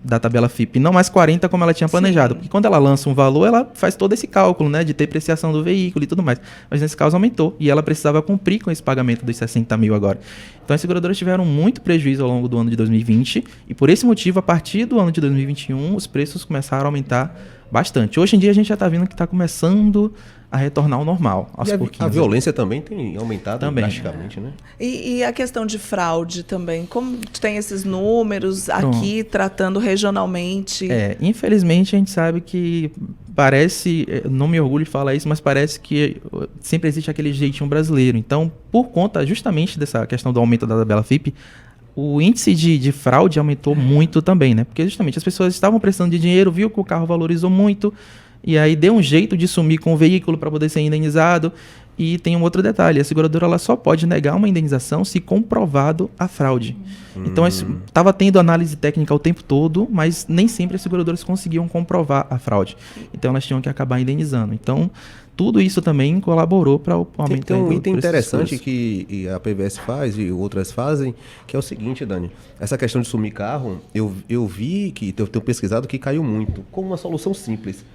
da tabela FIPE, não mais 40 como ela tinha planejado. Porque quando ela lança um valor, ela faz todo esse cálculo, né, de depreciação do veículo e tudo mais. Mas nesse caso aumentou e ela precisava cumprir com esse pagamento dos 60 mil agora. Então as seguradoras tiveram muito prejuízo ao longo do ano de 2020 e por esse motivo, a partir do ano de 2021, os preços começaram a aumentar bastante. Hoje em dia a gente já está vendo que está começando a retornar ao normal, aos pouquinhos. A violência também tem aumentado drasticamente, né? E a questão de fraude também? Como tu tem esses números aqui, tratando regionalmente? Infelizmente a gente sabe que parece, não me orgulho de falar isso, mas parece que sempre existe aquele jeitinho brasileiro. Então, por conta justamente dessa questão do aumento da tabela FIPE, o índice de fraude aumentou muito também, né? Porque justamente as pessoas estavam prestando de dinheiro, viu que o carro valorizou muito, e aí deu um jeito de sumir com o veículo para poder ser indenizado. E tem um outro detalhe, a seguradora ela só pode negar uma indenização se comprovado a fraude. Então estava tendo análise técnica o tempo todo, mas nem sempre as seguradoras conseguiam comprovar a fraude. Então elas tinham que acabar indenizando. Então tudo isso também colaborou para o aumento. Tem um item interessante que a PVS faz e outras fazem, que é o seguinte, Dani. Essa questão de sumir carro, eu vi que eu tenho pesquisado que caiu muito, com uma solução simples.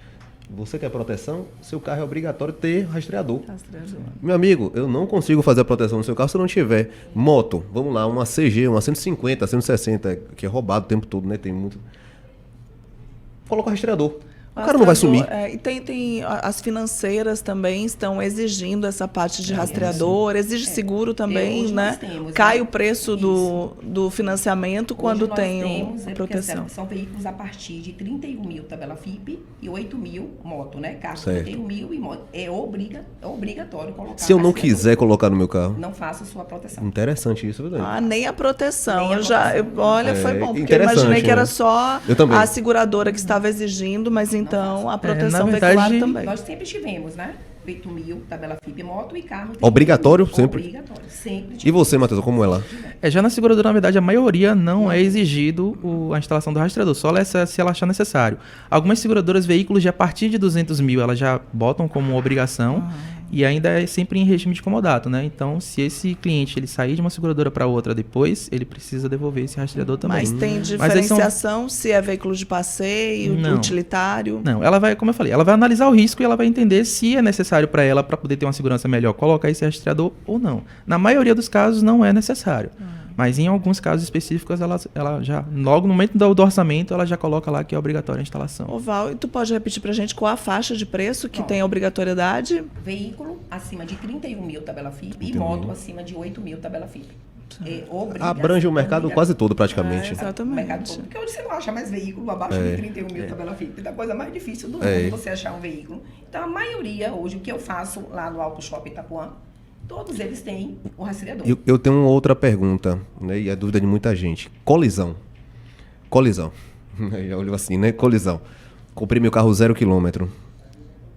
Você quer proteção? Seu carro é obrigatório ter rastreador. Meu amigo, eu não consigo fazer a proteção no seu carro se eu não tiver moto. Vamos lá, uma CG, uma 150, 160, que é roubado o tempo todo, né? Tem muito. Coloca o rastreador. O cara não vai sumir. E tem as financeiras também estão exigindo essa parte de rastreador, exige seguro também, né? Cai o preço do financiamento quando tem proteção. São veículos a partir de 31 mil tabela FIPE e 8 mil moto, né? Carro 31 mil e moto. É obrigatório colocar. Se eu não quiser colocar no meu carro, não faça a sua proteção. Interessante isso, verdade. Nem a proteção. Olha, foi bom, porque eu imaginei que era só a seguradora que estava exigindo, mas então a proteção veicular também. Nós sempre tivemos, né? 8 mil, tabela FIPE, moto e carro. Obrigatório sempre? Obrigatório, sempre. E você, Matheus, como é lá? Já na seguradora, na verdade, a maioria não é exigido a instalação do rastreador, só se ela achar necessário. Algumas seguradoras, veículos de a partir de 200 mil, elas já botam como obrigação. E ainda é sempre em regime de comodato, né? Então, se esse cliente ele sair de uma seguradora para outra depois, ele precisa devolver esse rastreador também. Mas tem diferenciação se é veículo de passeio, utilitário? Não, ela vai, como eu falei, ela vai analisar o risco e ela vai entender se é necessário para ela, para poder ter uma segurança melhor, colocar esse rastreador ou não. Na maioria dos casos não é necessário. Mas em alguns casos específicos, ela já, logo no momento do orçamento, ela já coloca lá que é obrigatória a instalação. Val, e tu pode repetir pra gente qual a faixa de preço que tem a obrigatoriedade? Veículo acima de 31 mil tabela FIPE e moto acima de 8 mil tabela FIPE. Abrange o mercado quase todo, praticamente. Exatamente. Porque hoje você não acha mais veículo abaixo de 31 mil tabela FIPE. É a coisa mais difícil do mundo você achar um veículo. Então, a maioria, hoje, o que eu faço lá no Auto Shop Itapuã, todos eles têm o rastreador. Eu tenho uma outra pergunta, né? E é dúvida de muita gente. Colisão. Já olhou assim, né? Colisão. Comprei meu carro 0 km,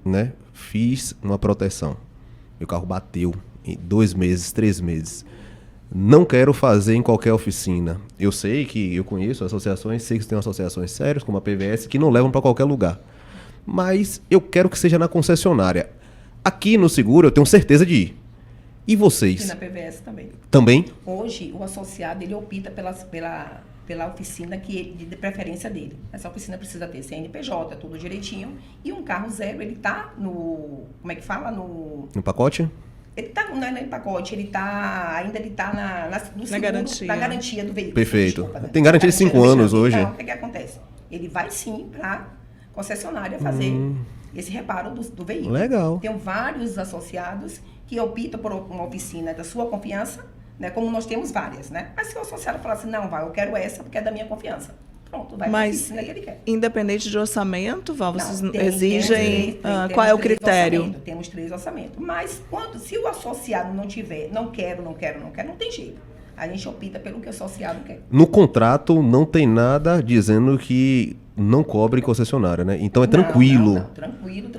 né? Fiz uma proteção. Meu carro bateu em 2 meses, 3 meses. Não quero fazer em qualquer oficina. Eu sei que eu conheço associações, sei que tem associações sérias, como a PVS, que não levam para qualquer lugar. Mas eu quero que seja na concessionária. Aqui no seguro eu tenho certeza de ir. E vocês? E na PVS também. Também? Hoje, o associado, ele opta pela pela oficina de preferência dele. Essa oficina precisa ter CNPJ, tudo direitinho, e um carro zero, ele tá no, como é que fala? No pacote? Ele tá, não é no pacote, ele tá no seguro, garantia. na garantia do veículo. Perfeito. Desculpa, Tem garantia de 5 anos hoje. Então, o que acontece? Ele vai sim para concessionária fazer esse reparo do veículo. Legal. Tem vários associados que optam por uma oficina da sua confiança, né? Como nós temos várias, né? Mas se o associado falar assim, não, eu quero essa porque é da minha confiança. Pronto, vai para a oficina que ele quer. Independente de orçamento, Val, vocês Não, exigem qual é o critério? Temos 3 orçamentos. Mas se o associado não tiver, não quero, não tem jeito. A gente opta pelo que o associado quer. No contrato não tem nada dizendo que não cobre concessionária, né? Então é tranquilo. Não, tranquilo.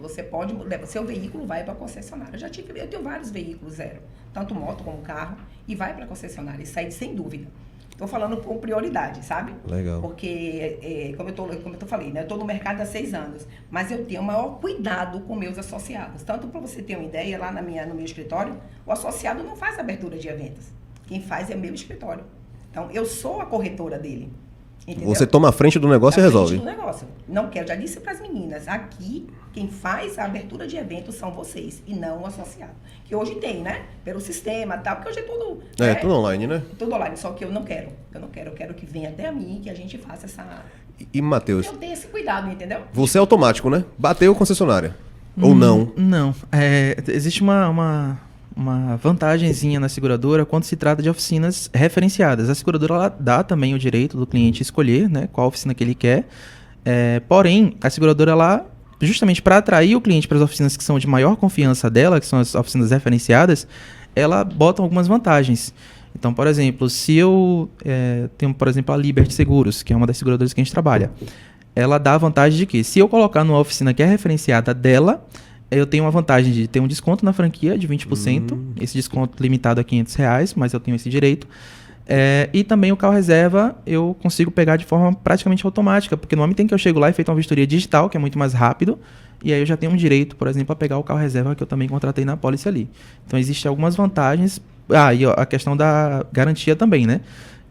Você pode levar, seu veículo vai para a concessionária. Eu tenho vários veículos zero, tanto moto como carro, e vai para a concessionária, e sai sem dúvida. Estou falando com prioridade, sabe? Legal. Porque, como eu falei, né? Eu estou no mercado há 6 anos, mas eu tenho o maior cuidado com meus associados. Tanto para você ter uma ideia, lá no meu escritório, o associado não faz abertura de eventos. Quem faz é meu escritório. Então, eu sou a corretora dele. Entendeu? Você toma a frente do negócio e resolve. Do negócio. Não quero, já disse para as meninas, aqui quem faz a abertura de eventos são vocês e não o associado. Que hoje tem, né? Pelo sistema e tal, porque hoje é tudo... Tudo online, né? Tudo online, só que eu não quero. Eu quero que venha até a mim, que a gente faça essa... E Matheus, Eu tenho esse cuidado, entendeu? você é automático, né? Bateu concessionária. Ou não? Não. Existe uma vantagenzinha na seguradora quando se trata de oficinas referenciadas. A seguradora ela dá também o direito do cliente escolher, né, qual oficina que ele quer. Porém, a seguradora, ela, justamente para atrair o cliente para as oficinas que são de maior confiança dela, que são as oficinas referenciadas, ela bota algumas vantagens. Então, por exemplo, se eu tenho, por exemplo, a Liberty Seguros, que é uma das seguradoras que a gente trabalha, ela dá a vantagem de que, se eu colocar numa oficina que é referenciada dela, eu tenho uma vantagem de ter um desconto na franquia de 20%, esse desconto limitado a R$500, mas eu tenho esse direito. E também o carro reserva eu consigo pegar de forma praticamente automática, porque no momento em que eu chego lá e feito uma vistoria digital, que é muito mais rápido, e aí eu já tenho um direito, por exemplo, a pegar o carro reserva que eu também contratei na pólice ali. Então, existem algumas vantagens. E a questão da garantia também, né?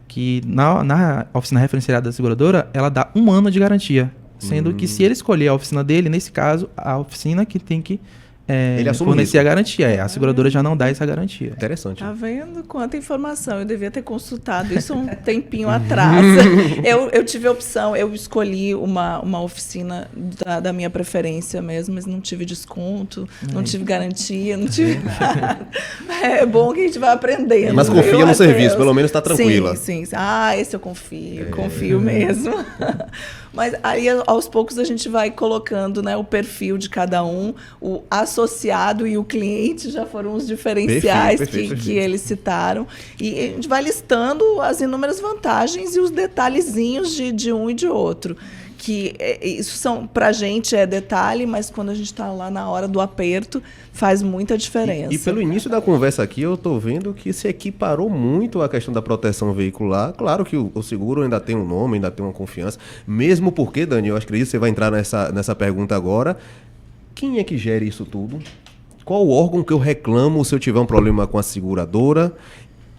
Que na oficina referenciada da seguradora, ela dá 1 ano de garantia. Sendo que se ele escolher a oficina dele, nesse caso, a oficina que tem que fornecer a garantia. A seguradora já não dá essa garantia. Interessante. Tá vendo quanta informação? Eu devia ter consultado isso um tempinho atrás. Eu tive a opção, eu escolhi uma oficina da minha preferência mesmo, mas não tive desconto, não tive garantia, não tive nada. É bom que a gente vai aprendendo. Mas confia no serviço, pelo menos está tranquila. Sim. Esse eu confio mesmo. Mas aí, aos poucos, a gente vai colocando, né, o perfil de cada um. O associado e o cliente já foram os diferenciais que eles citaram. E a gente vai listando as inúmeras vantagens e os detalhezinhos de um e de outro. Que isso pra gente é detalhe, mas quando a gente está lá na hora do aperto, faz muita diferença. E pelo início da conversa aqui, eu estou vendo que se equiparou muito a questão da proteção veicular. Claro que o seguro ainda tem um nome, ainda tem uma confiança. Mesmo porque, Dani, eu acredito que você vai entrar nessa pergunta agora. Quem é que gere isso tudo? Qual o órgão que eu reclamo se eu tiver um problema com a seguradora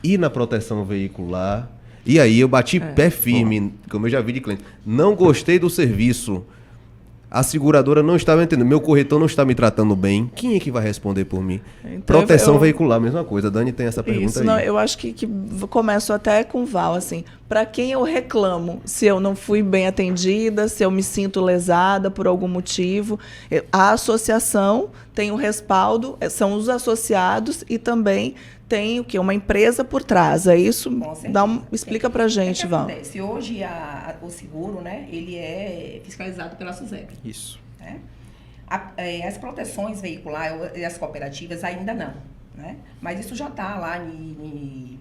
e na proteção veicular? E aí eu bati pé firme, como eu já vi de cliente. Não gostei do serviço. A seguradora não estava entendendo. Meu corretor não está me tratando bem. Quem é que vai responder por mim? Então, proteção veicular, mesma coisa. A Dani tem essa pergunta aí. Não, eu acho que começo até com o Val, assim. Para quem eu reclamo, se eu não fui bem atendida, se eu me sinto lesada por algum motivo, a associação tem o respaldo, são os associados e também tem o quê? Uma empresa por trás, é isso? Explica pra gente, Val. Acontece? Hoje o seguro, né, ele é fiscalizado pela SUSEP. Isso. Né? As proteções veiculares e as cooperativas ainda não, né? Mas isso já está lá em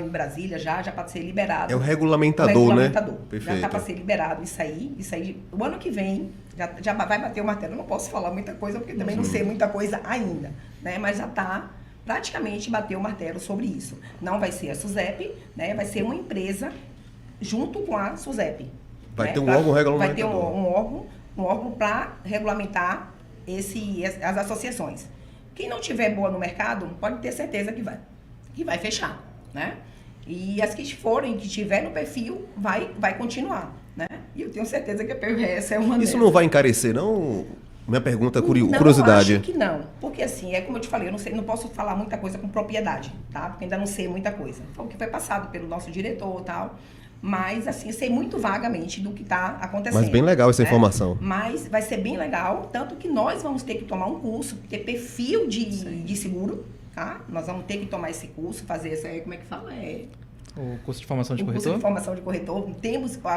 Brasília, já para ser liberado. É o regulamentador, né? Perfeito. Já está para ser liberado isso aí. O ano que vem já vai bater o martelo. Eu não posso falar muita coisa, porque também não sei muita coisa ainda, né? Mas já está praticamente bateu o martelo sobre isso. Não vai ser a SUSEP, né? Vai ser uma empresa junto com a SUSEP. Vai ter um órgão regulamentador. Vai ter um órgão para regulamentar as associações. Quem não tiver boa no mercado, pode ter certeza que vai fechar, né? E as que forem, que tiver no perfil, vai continuar, né? E eu tenho certeza que a PVS é uma Isso delas. não vai encarecer, não? Minha pergunta é Não, curiosidade. acho que não. Porque assim, é como eu te falei, eu não sei, não posso falar muita coisa com propriedade, tá? Porque ainda não sei muita coisa. Foi o que foi passado pelo nosso diretor e tal. Mas, assim, sei muito vagamente do que está acontecendo. Mas bem legal essa informação. Mas vai ser bem legal, tanto que nós vamos ter que tomar um curso, ter perfil de seguro, tá? Nós vamos ter que tomar esse curso, fazer essa, como é que fala? O curso de formação de O curso corretor? de formação de corretor,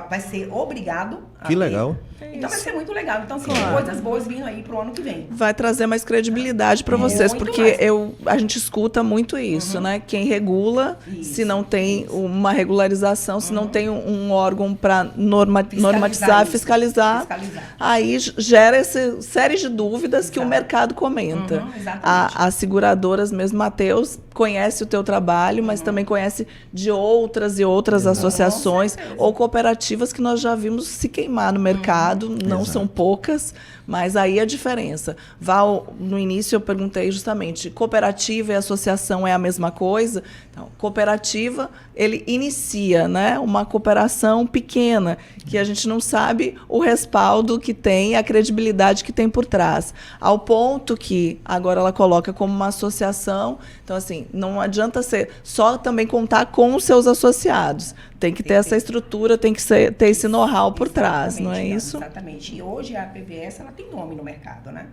vai ser obrigado a Que ter. legal. Então vai ser muito legal. Então, assim, Claro. coisas boas vindo aí pro ano que vem. Vai trazer mais credibilidade para vocês, Muito porque mais. a gente escuta muito isso, né? Quem regula, Isso, se não tem uma regularização, se não tem um órgão para Fiscalizar normatizar, isso. fiscalizar, aí gera essa série de dúvidas que o Exato. mercado comenta. Exatamente. As seguradoras mesmo, Matheus, conhece o teu trabalho, mas também conhece de outras e outras associações Com certeza. ou cooperativas que nós já vimos se queimar no mercado, não Exato. são poucas, mas aí a diferença. Val, no início eu perguntei justamente, cooperativa e associação é a mesma coisa? Então, cooperativa, ele inicia, né, uma cooperação pequena, que a gente não sabe o respaldo que tem, a credibilidade que tem por trás. Ao ponto que agora ela coloca como uma associação, então assim, não adianta ser só também contar com os seus associados. Tem que ter essa estrutura, tem que ter esse know-how por trás, não é Exatamente, isso? Exatamente. E hoje a PVS ela tem nome no mercado, né?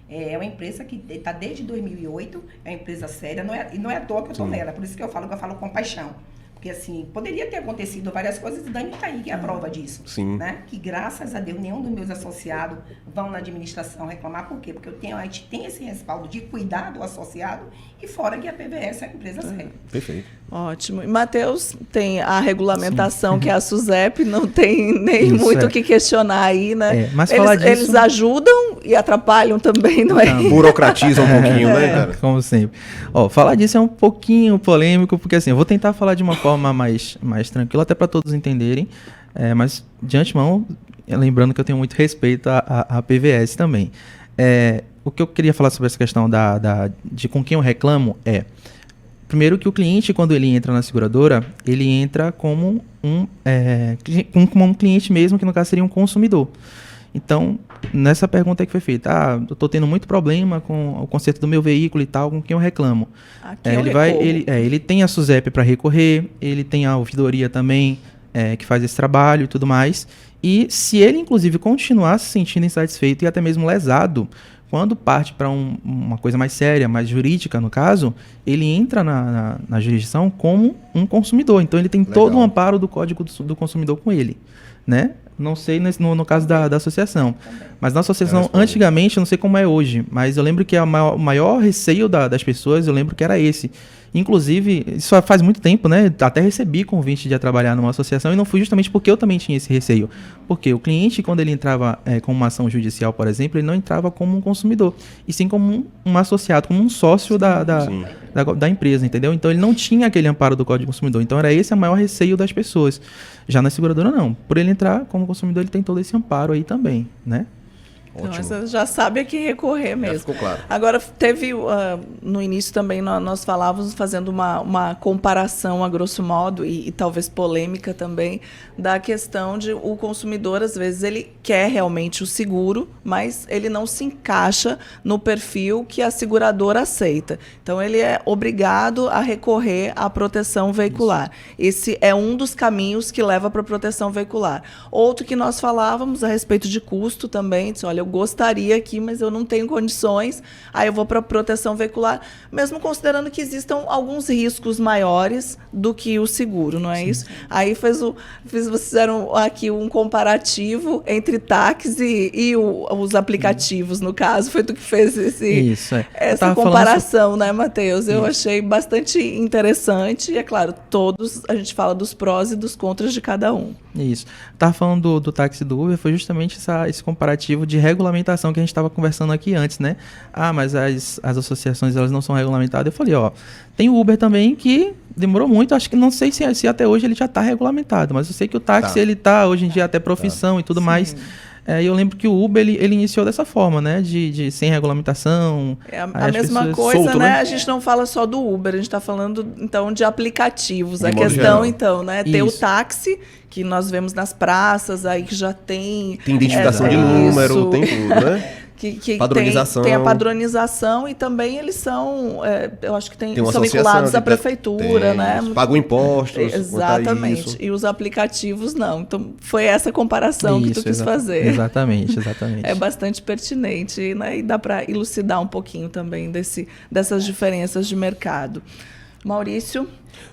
É uma empresa que está desde 2008, é uma empresa séria, e não é à toa que eu estou nela, por isso que eu falo com paixão. Porque, assim, poderia ter acontecido várias coisas, e Dani está aí, que é a prova disso. Sim. Né? Que, graças a Deus, nenhum dos meus associados vão na administração reclamar. Por quê? Porque a gente tem esse respaldo de cuidar do associado, e fora que a PVS é uma empresa séria. Perfeito. Ótimo. E Matheus, tem a regulamentação, que é a SUSEP, não tem nem Isso, muito o é. que questionar aí, né? Mas falar disso- eles ajudam e atrapalham também, não é? Burocratiza um pouquinho, né, cara? Como sempre. Ó, falar disso é um pouquinho polêmico, porque assim, eu vou tentar falar de uma forma mais tranquila, até para todos entenderem, mas de antemão, lembrando que eu tenho muito respeito à PVS também. O que eu queria falar sobre essa questão de com quem eu reclamo primeiro que o cliente, quando ele entra na seguradora, ele entra como um cliente mesmo, que no caso seria um consumidor. Então, nessa pergunta que foi feita, eu estou tendo muito problema com o conserto do meu veículo e tal, com quem eu reclamo? Ele tem a SUSEP para recorrer, ele tem a ouvidoria também, que faz esse trabalho e tudo mais. E se ele, inclusive, continuar se sentindo insatisfeito e até mesmo lesado, quando parte para uma coisa mais séria, mais jurídica no caso, ele entra na jurisdição como um consumidor. Então ele tem todo o amparo do Código do Consumidor com ele, né? Não sei no caso da associação. Mas na associação, antigamente, eu não sei como é hoje, mas eu lembro que o maior receio das pessoas, eu lembro que era esse. Inclusive, isso faz muito tempo, né? Até recebi convite de trabalhar numa associação e não fui justamente porque eu também tinha esse receio. Porque o cliente, quando ele entrava com uma ação judicial, por exemplo, ele não entrava como um consumidor, e sim como um associado, como um sócio da empresa, entendeu? Então ele não tinha aquele amparo do Código do Consumidor. Então era esse o maior receio das pessoas. Já na seguradora, não. Por ele entrar como consumidor, ele tem todo esse amparo aí também, né? Então, você já sabe a quem recorrer mesmo. Ficou claro. Agora, teve, no início também, nós falávamos, fazendo uma comparação, a grosso modo, e talvez polêmica também, da questão de o consumidor, às vezes, ele quer realmente o seguro, mas ele não se encaixa no perfil que a seguradora aceita. Então, ele é obrigado a recorrer à proteção veicular. Esse é um dos caminhos que leva para a proteção veicular. Outro que nós falávamos a respeito de custo também, disse, olha, eu gostaria aqui, mas eu não tenho condições, aí eu vou para a proteção veicular, mesmo considerando que existam alguns riscos maiores do que o seguro, não é isso? Aí vocês fizeram aqui um comparativo entre táxi e os aplicativos, no caso, foi tu que fez essa comparação, né, Matheus? Eu achei bastante interessante, e é claro, a gente fala dos prós e dos contras de cada um. Isso. Estava falando do táxi do Uber, foi justamente esse comparativo de regulamentação que a gente estava conversando aqui antes, né? Mas as associações, elas não são regulamentadas. Eu falei, tem o Uber também que demorou muito, acho que não sei se até hoje ele já está regulamentado, mas eu sei que o táxi, ele está hoje em dia até profissão e tudo mais. Eu lembro que o Uber, ele iniciou dessa forma, né? De sem regulamentação. É a as mesma pessoas- coisa, solto, né? né? A gente não fala só do Uber, a gente está falando, então, de aplicativos. De A modo questão, geral. então, né? Tem o Isso. táxi, que nós vemos nas praças, aí que já tem... Tem identificação de isso, número, tem tudo, né? que Padronização. tem a padronização e também eles são, eu acho que Tem uma são associação vinculados de- à prefeitura, tem, né? isso. Pagam impostos. quanto a Exatamente. isso. E os aplicativos não. Então, foi essa comparação que tu Isso, quis fazer. Exatamente. É bastante pertinente, né? E dá para elucidar um pouquinho também dessas diferenças de mercado. Maurício,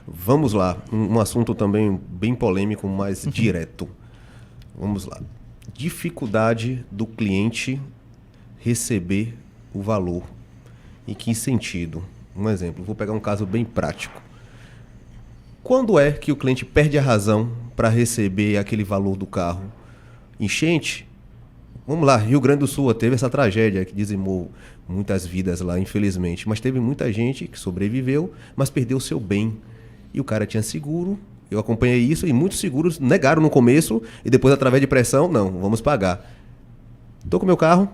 Vamos lá, um assunto também bem polêmico, mas direto. Vamos lá. Dificuldade do cliente receber o valor. Em que sentido? Um exemplo, vou pegar um caso bem prático. Quando é que o cliente perde a razão para receber aquele valor do carro? Enchente? Vamos lá, Rio Grande do Sul teve essa tragédia que dizimou muitas vidas lá, infelizmente. Mas teve muita gente que sobreviveu, mas perdeu o seu bem. E o cara tinha seguro, eu acompanhei isso, e muitos seguros negaram no começo, e depois, através de pressão, não, vamos pagar. Estou com o meu carro,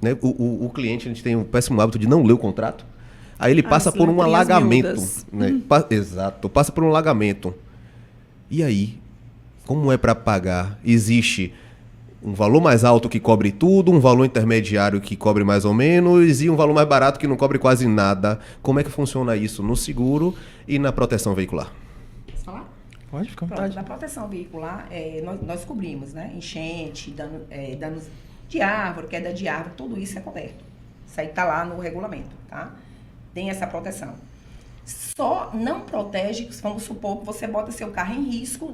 né? O cliente, a gente tem um péssimo hábito de não ler o contrato. Aí ele passa As por um letrinhas alagamento. miúdas. Né? Exato, passa por um alagamento. E aí, como é para pagar? Existe um valor mais alto que cobre tudo, um valor intermediário que cobre mais ou menos e um valor mais barato que não cobre quase nada. Como é que funciona isso no seguro e na proteção veicular? Posso falar? Pode ficar à Pronto, vontade. na proteção veicular, nós cobrimos, né? Enchente, danos de árvore, queda de árvore, tudo isso é coberto. Isso aí está lá no regulamento, tá? Tem essa proteção. Só não protege, vamos supor que você bota seu carro em risco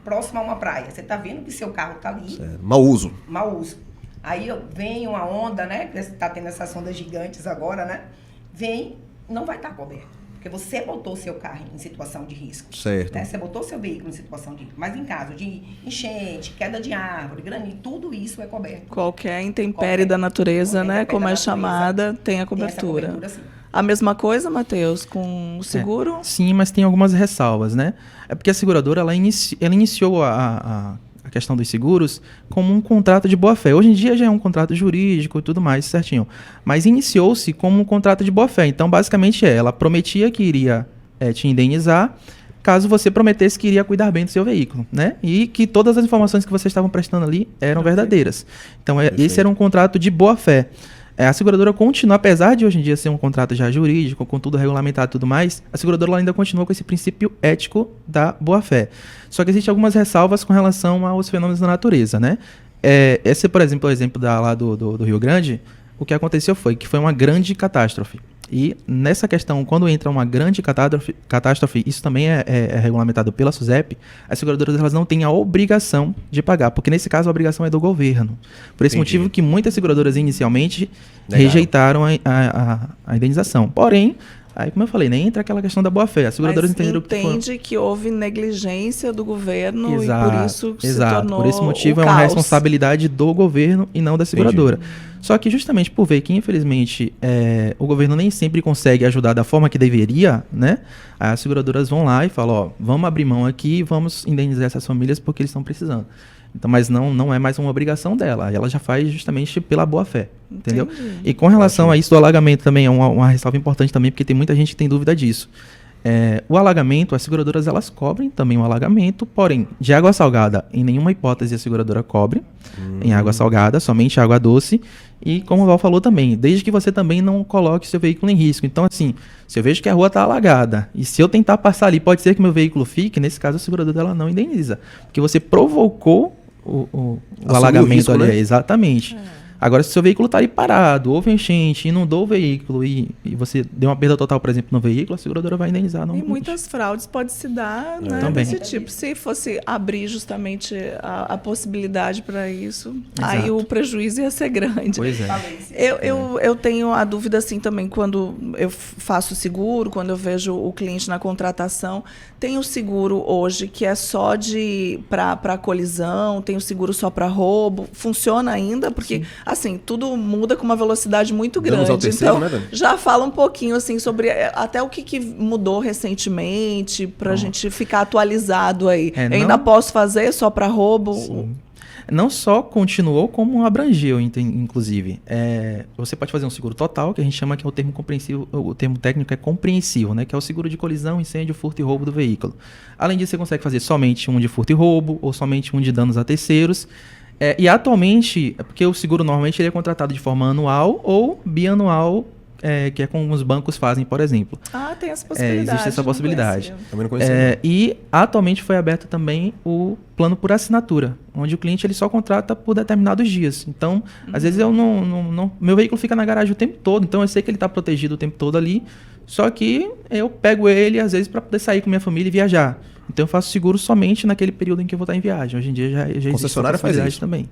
próximo a uma praia. Você está vendo que seu carro está ali, Mau uso. mau uso. Aí vem uma onda, né? Que está tendo essas ondas gigantes agora, né? Vem, não vai estar coberto. Porque você botou seu carro em situação de risco. Certo. Né? Você botou seu veículo em situação de risco. Mas em caso de enchente, queda de árvore, granizo, tudo isso é coberto. qualquer intempérie da natureza, Qualquer né? intempérie Como da é natureza, chamada, tem a Tem essa cobertura. cobertura, sim. A mesma coisa, Matheus, com o seguro? Sim, mas tem algumas ressalvas, né? É porque a seguradora ela iniciou a questão dos seguros como um contrato de boa-fé. Hoje em dia já é um contrato jurídico e tudo mais, certinho. Mas iniciou-se como um contrato de boa-fé. Então, basicamente, ela prometia que iria te indenizar caso você prometesse que iria cuidar bem do seu veículo, né? E que todas as informações que vocês estavam prestando ali eram verdadeiras. Então, esse era um contrato de boa-fé. A seguradora continua, apesar de hoje em dia ser um contrato já jurídico, com tudo regulamentado e tudo mais, a seguradora ela ainda continua com esse princípio ético da boa-fé. Só que existem algumas ressalvas com relação aos fenômenos da natureza, né? Esse, por exemplo, o exemplo lá do Rio Grande, o que aconteceu foi que foi uma grande catástrofe. E nessa questão, quando entra uma grande catástrofe, isso também é regulamentado pela SUSEP, as seguradoras elas não têm a obrigação de pagar, porque nesse caso a obrigação é do governo. Por esse Entendi. motivo que muitas seguradoras inicialmente Negaram. rejeitaram a indenização. Porém, aí como eu falei, nem entra aquela questão da boa-fé. As seguradoras Mas entenderam que entende que houve negligência do governo e por isso se exato. tornou Por esse motivo o é uma caos. responsabilidade do governo e não da seguradora. Só que justamente por ver que, infelizmente, o governo nem sempre consegue ajudar da forma que deveria, né? As seguradoras vão lá e falam, ó, vamos abrir mão aqui e vamos indenizar essas famílias porque eles estão precisando. Então, mas não é mais uma obrigação dela. Ela já faz justamente pela boa-fé, entendeu? Entendi. E com relação a isso do alagamento também, é uma ressalva importante também, porque tem muita gente que tem dúvida disso. O alagamento, as seguradoras elas cobrem também o alagamento, porém, de água salgada, em nenhuma hipótese a seguradora cobre em água salgada, somente água doce. E como o Val falou também, desde que você também não coloque seu veículo em risco. Então, assim, se eu vejo que a rua está alagada e se eu tentar passar ali, pode ser que meu veículo fique, nesse caso a seguradora ela não indeniza. Porque você provocou o Assumiu alagamento o risco, ali, né? exatamente. Agora, se o seu veículo está ali parado, houve enchente, inundou o veículo e você deu uma perda total, por exemplo, no veículo, a seguradora vai indenizar E normalmente. muitas fraudes pode se dar, né, Também. desse tipo. Se fosse abrir justamente a possibilidade para isso, aí Exato. o prejuízo ia ser grande. Pois é. Falei isso. Eu tenho a dúvida, assim, também, quando eu faço seguro, quando eu vejo o cliente na contratação, tem o seguro hoje que é só para colisão, tem o seguro só para roubo, funciona ainda? Porque, assim, tudo muda com uma velocidade muito Danos grande. ao terceiro, Então, né, Dani? já fala um pouquinho, assim, sobre até o que mudou recentemente, para a gente ficar atualizado aí. É, Eu ainda não- posso fazer só para roubo? Sim. Não só continuou, como abrangeu, inclusive. Você pode fazer um seguro total, que a gente chama que é o termo compreensivo, o termo técnico é compreensivo, né? Que é o seguro de colisão, incêndio, furto e roubo do veículo. Além disso, você consegue fazer somente um de furto e roubo, ou somente um de danos a terceiros. E atualmente, porque o seguro normalmente ele é contratado de forma anual ou bianual, que é como os bancos fazem, por exemplo. Tem essa possibilidade. Existe essa possibilidade. Também não conhecia. E atualmente foi aberto também o plano por assinatura, onde o cliente ele só contrata por determinados dias. Então, às vezes eu meu veículo fica na garagem o tempo todo, então eu sei que ele está protegido o tempo todo ali, só que eu pego ele às vezes para poder sair com minha família e viajar. Então eu faço seguro somente naquele período em que eu vou estar em viagem. Hoje em dia já existe Concessionária essa possibilidade faz isso também.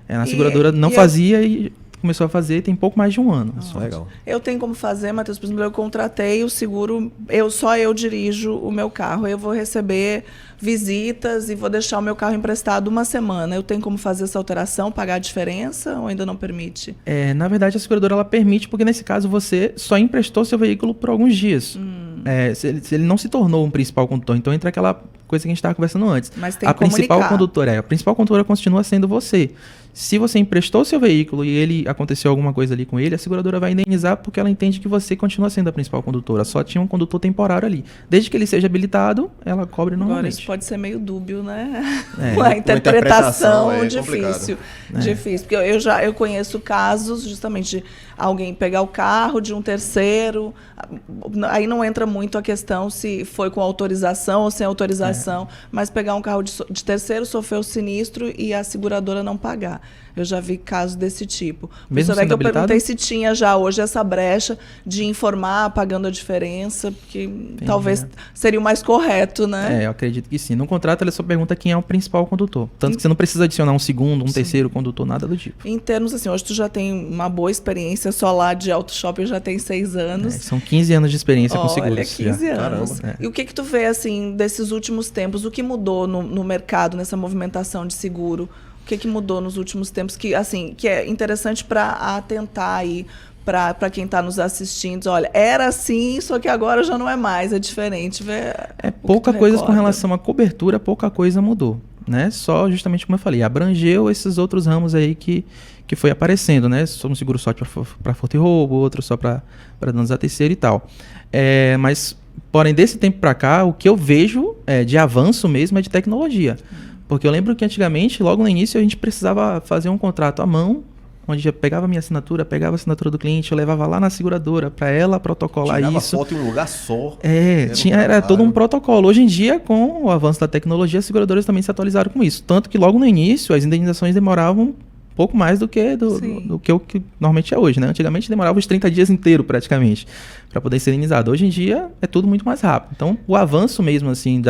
Na seguradora não fazia e começou a fazer tem pouco mais de um ano. Legal. Eu tenho como fazer, Matheus, por exemplo, eu contratei o seguro, só eu dirijo o meu carro, eu vou receber visitas e vou deixar o meu carro emprestado uma semana. Eu tenho como fazer essa alteração, pagar a diferença ou ainda não permite? Na verdade, a seguradora ela permite, porque nesse caso você só emprestou seu veículo por alguns dias. Se ele não se tornou um principal condutor, então entra aquela coisa que a gente estava conversando antes. Mas tem que a principal condutora continua sendo você. Se você emprestou seu veículo e aconteceu alguma coisa ali com ele, a seguradora vai indenizar porque ela entende que você continua sendo a principal condutora. Só tinha um condutor temporário ali. Desde que ele seja habilitado, ela cobre normalmente. Agora, isso pode ser meio dúbio, né? Uma interpretação difícil. Difícil. Porque eu conheço casos, justamente, de alguém pegar o carro de um terceiro. Aí não entra muito a questão se foi com autorização ou sem autorização, mas pegar um carro de terceiro, sofrer o sinistro e a seguradora não pagar. Eu já vi casos desse tipo. Por isso é que eu perguntei se tinha já hoje essa brecha de informar pagando a diferença, porque talvez seria o mais correto, né? Eu acredito que sim. No contrato, ele só pergunta quem é o principal condutor. Tanto que você não precisa adicionar um segundo, terceiro condutor, nada do tipo. Em termos assim, hoje tu já tem uma boa experiência só lá de auto shopping, já tem 6 anos. São 15 anos de experiência com seguros. Olha, 15 anos. Caramba. E o que tu vê, assim, desses últimos tempos? O que mudou no mercado, nessa movimentação de seguro? O que mudou nos últimos tempos que é interessante para atentar aí para quem está nos assistindo? Olha, era assim, só que agora já não é mais, é diferente. Pouca coisa com relação à cobertura, pouca coisa mudou, né? Só justamente como eu falei, abrangeu esses outros ramos aí que foi aparecendo, né? Só um seguro só para furto e roubo, outro só para danos a terceiro e tal. Mas, porém, desse tempo para cá, o que eu vejo de avanço mesmo é de tecnologia. Porque eu lembro que antigamente, logo no início, a gente precisava fazer um contrato à mão, onde eu pegava a minha assinatura, pegava a assinatura do cliente, eu levava lá na seguradora para ela protocolar Tirava isso. foto em um lugar só. Era todo um protocolo. Hoje em dia, com o avanço da tecnologia, as seguradoras também se atualizaram com isso. Tanto que logo no início, as indenizações demoravam um pouco mais do que o que normalmente é hoje, né? Antigamente demorava uns 30 dias inteiro, praticamente, para poder ser indenizado. Hoje em dia, é tudo muito mais rápido. Então, o avanço mesmo, assim,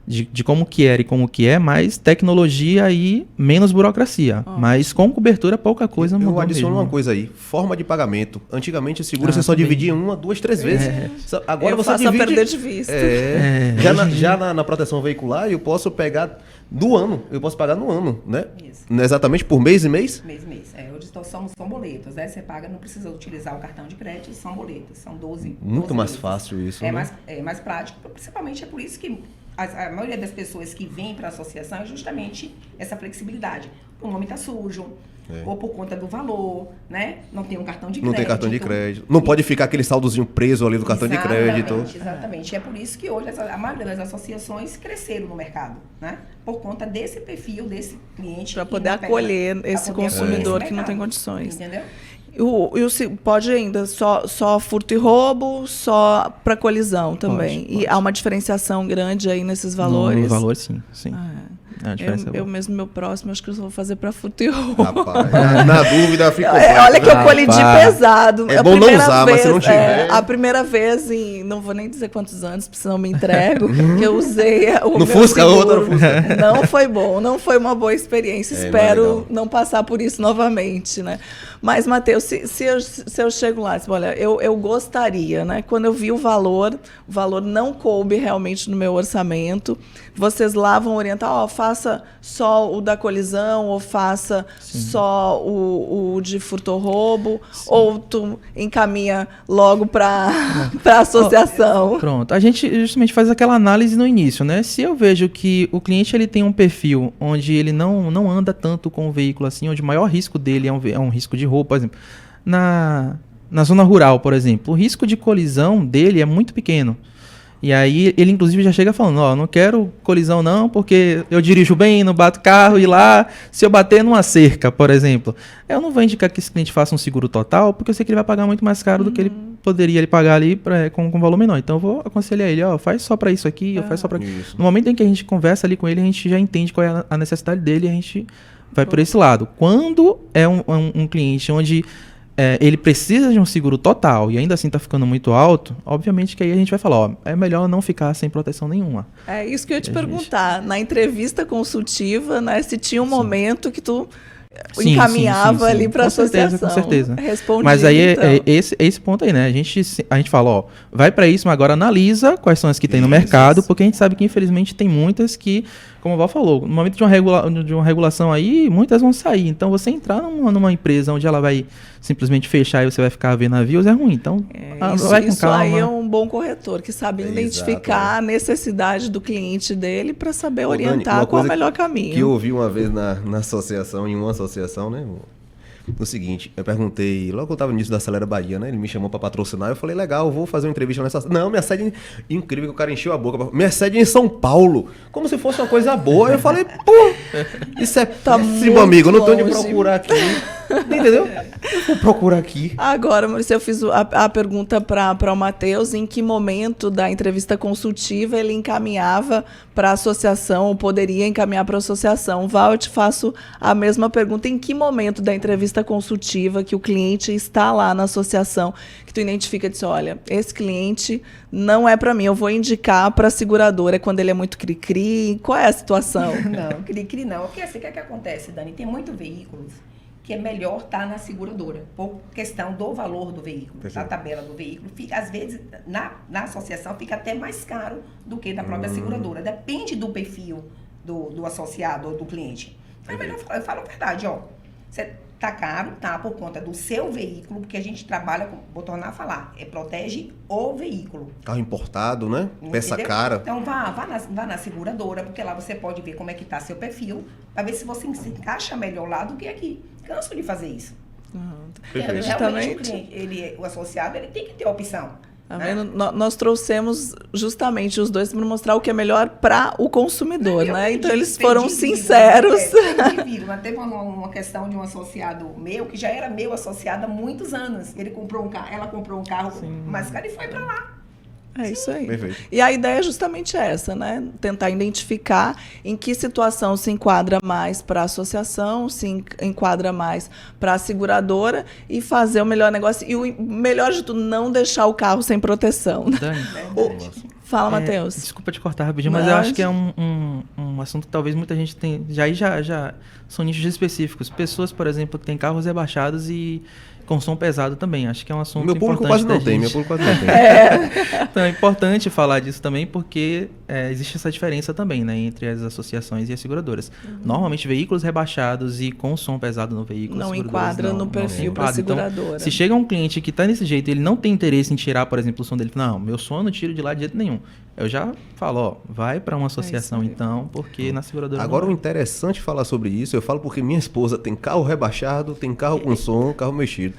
de como que era e como que é, mais tecnologia e menos burocracia. Mas com cobertura, pouca coisa mudou. Eu adiciono mesmo. uma coisa aí, forma de pagamento. Antigamente, o seguro você só dividia 1, 2, 3 vezes. Agora você divide... perder de vista. Já na proteção veicular, eu posso pegar do ano. Eu posso pagar no ano, né? Isso. Exatamente por mês e mês? Mês. Hoje são boletos, né? Você paga, não precisa utilizar o cartão de crédito, são boletos, são 12. Muito mais meses. fácil isso, né? É mais prático, principalmente é por isso que a maioria das pessoas que vêm para a associação é justamente essa flexibilidade. O nome está sujo, ou por conta do valor, né? Não tem um cartão de crédito. Não tem cartão de crédito. Não pode ficar aquele saldozinho preso ali do cartão de crédito. Exatamente. É por isso que hoje a maioria das associações cresceram no mercado, né? Por conta desse perfil, desse cliente. Para poder acolher esse consumidor que não tem condições. Entendeu? Pode ainda só furto e roubo, só para colisão também. Pode. E há uma diferenciação grande aí nesses valores? No valor, sim. Eu mesmo, meu próximo, acho que eu vou fazer para furto e roubo. Rapaz, na dúvida fica olha que eu colidi pesado. É bom não usar, mas se não tiver... a primeira vez não vou nem dizer quantos anos, porque senão me entrego, que eu usei o no meu Fusca, seguro. outra no Fusca. Não foi bom, não foi uma boa experiência. Espero não passar por isso novamente, né? Mas, Matheus, se eu chego lá, olha, eu gostaria, né? Quando eu vi o valor não coube realmente no meu orçamento, vocês lá vão orientar, faz faça só o da colisão, ou faça só o de furto ou roubo, ou tu encaminha logo para a associação? Pronto. A gente justamente faz aquela análise no início, né? Se eu vejo que o cliente ele tem um perfil onde ele não anda tanto com o veículo assim, onde o maior risco dele é um risco de roubo, por exemplo, na zona rural, por exemplo, o risco de colisão dele é muito pequeno. E aí ele inclusive já chega falando, ó, não quero colisão não, porque eu dirijo bem, não bato carro, e lá, se eu bater numa cerca, por exemplo, eu não vou indicar que esse cliente faça um seguro total, porque eu sei que ele vai pagar muito mais caro do que ele poderia pagar ali com valor menor. Então eu vou aconselhar ele, ó, faz só para isso aqui, ou faz só para... No momento em que a gente conversa ali com ele, a gente já entende qual é a necessidade dele e a gente vai por esse lado. Quando é um cliente onde ele precisa de um seguro total e ainda assim está ficando muito alto, obviamente que aí a gente vai falar, ó, é melhor não ficar sem proteção nenhuma. É isso que eu ia te perguntar. Na entrevista consultiva, né, se tinha um momento que tu encaminhava ali para a associação. Com certeza. Respondido, mas aí então. é esse ponto aí, né? A gente fala, ó, vai para isso, mas agora analisa quais são as que tem no mercado, porque a gente sabe que infelizmente tem muitas que, como o Val falou, no momento de uma regulação aí, muitas vão sair. Então você entrar numa empresa onde ela vai simplesmente fechar e você vai ficar vendo navios é ruim. Então vai com isso calma. aí é um bom corretor que sabe identificar a necessidade do cliente dele para saber orientar Dani, qual é o melhor caminho. Que eu ouvi uma vez na associação, em uma associação, né? O seguinte, eu perguntei, logo que eu estava no início da Acelera Bahia, né? Ele me chamou para patrocinar, eu falei, legal, eu vou fazer uma entrevista nessa... Não, minha sede... Incrível que o cara encheu a boca. Minha sede é em São Paulo. Como se fosse uma coisa boa. Eu falei, pô, isso é péssimo, amigo. Eu não tenho onde procurar aqui. Entendeu? Eu vou procurar aqui. Agora, Maurício, eu fiz a pergunta para o Matheus, em que momento da entrevista consultiva ele encaminhava para a associação, ou poderia encaminhar para a associação. Val, eu te faço a mesma pergunta. Em que momento da entrevista consultiva que o cliente está lá na associação, que tu identifica e diz, olha, esse cliente não é para mim, eu vou indicar para a seguradora, quando ele é muito cri-cri? Qual é a situação? Não, cri-cri não. Porque assim, o que é que acontece, Dani? Tem muitos veículos que é melhor estar na seguradora, por questão do valor do veículo, da tabela do veículo. Fica, às vezes, na associação, fica até mais caro do que da própria seguradora. Depende do perfil do associado ou do cliente. Então, eu falo a verdade, ó. Você tá caro, tá, por conta do seu veículo, porque a gente trabalha, vou tornar a falar, protege o veículo. Carro importado, né? Peça cara. Então vá na seguradora, porque lá você pode ver como é que tá seu perfil, para ver se você se encaixa melhor lá do que aqui. Canso de fazer isso. Realmente, o associado, ele tem que ter opção. Tá vendo? Nós trouxemos justamente os dois para mostrar o que é melhor para o consumidor, né? Então eles foram sinceros. Mas teve uma questão de um associado meu, que já era meu associado há muitos anos. Ele comprou um carro, ela comprou um carro mais caro e foi para lá. É isso aí. Perfeito. E a ideia é justamente essa, né? Tentar identificar em que situação se enquadra mais para a associação, se enquadra mais para a seguradora e fazer o melhor negócio. E o melhor de tudo, não deixar o carro sem proteção. Dani, Fala, Matheus. Desculpa te cortar rapidinho, mas eu acho que é um assunto que talvez muita gente tem... Já são nichos específicos. Pessoas, por exemplo, que têm carros rebaixados e com som pesado também. Acho que é um assunto Meu público importante. quase não tem, meu público quase não tem. Então é importante falar disso também, porque existe essa diferença também, né, entre as associações e as seguradoras. Normalmente, veículos rebaixados e com som pesado no veículo... Não enquadra no perfil para a seguradora. Então, se chega um cliente que está desse jeito e ele não tem interesse em tirar, por exemplo, o som dele, não, meu som eu não tiro de lá de jeito nenhum. Eu já falo, ó, vai para uma associação então, porque na seguradora... Agora, o interessante falar sobre isso, eu falo porque minha esposa tem carro rebaixado, tem carro com som, carro mexido.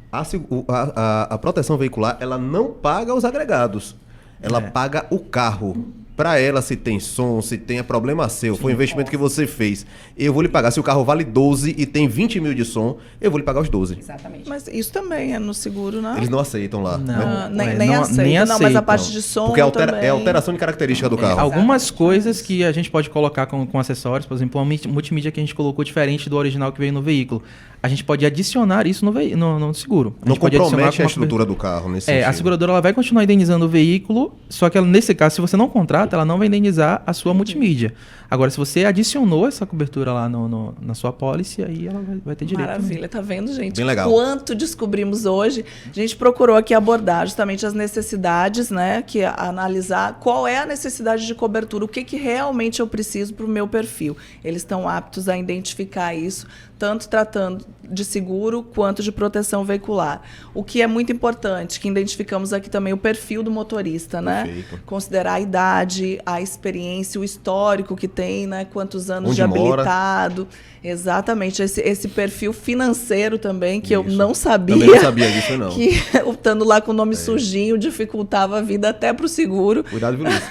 A proteção veicular, ela não paga os agregados. Ela paga o carro. Para ela, se tem som, se tem problema seu, foi um investimento que você fez, eu vou lhe pagar. Se o carro vale 12 e tem 20 mil de som, eu vou lhe pagar os 12. Exatamente. Mas isso também é no seguro, não? Eles não aceitam lá. Não, né? nem aceitam. Mas a parte de som porque também. é alteração de característica do carro. Algumas coisas que a gente pode colocar com acessórios, por exemplo, uma multimídia que a gente colocou diferente do original que veio no veículo. A gente pode adicionar isso no seguro. Não compromete a estrutura do carro nesse sentido. A seguradora ela vai continuar indenizando o veículo, só que ela, nesse caso, se você não contrata, fato, ela não vai indenizar a sua multimídia. Agora, se você adicionou essa cobertura lá na sua pólice, aí ela vai ter direito. Maravilha, tá vendo, gente? Bem legal. Quanto descobrimos hoje. A gente procurou aqui abordar justamente as necessidades, né? Que analisar qual é a necessidade de cobertura, o que realmente eu preciso para o meu perfil. Eles estão aptos a identificar isso, tanto tratando de seguro quanto de proteção veicular. O que é muito importante, que identificamos aqui também o perfil do motorista, né? Perfeito. Considerar a idade, a experiência, o histórico que tem, né? Quantos anos Onde de mora. habilitado. Exatamente. Esse perfil financeiro também, que eu Isso. não sabia. Também não sabia disso, não. Que estando lá com o nome sujinho, dificultava a vida até para o seguro. Cuidado, viu, Luiz?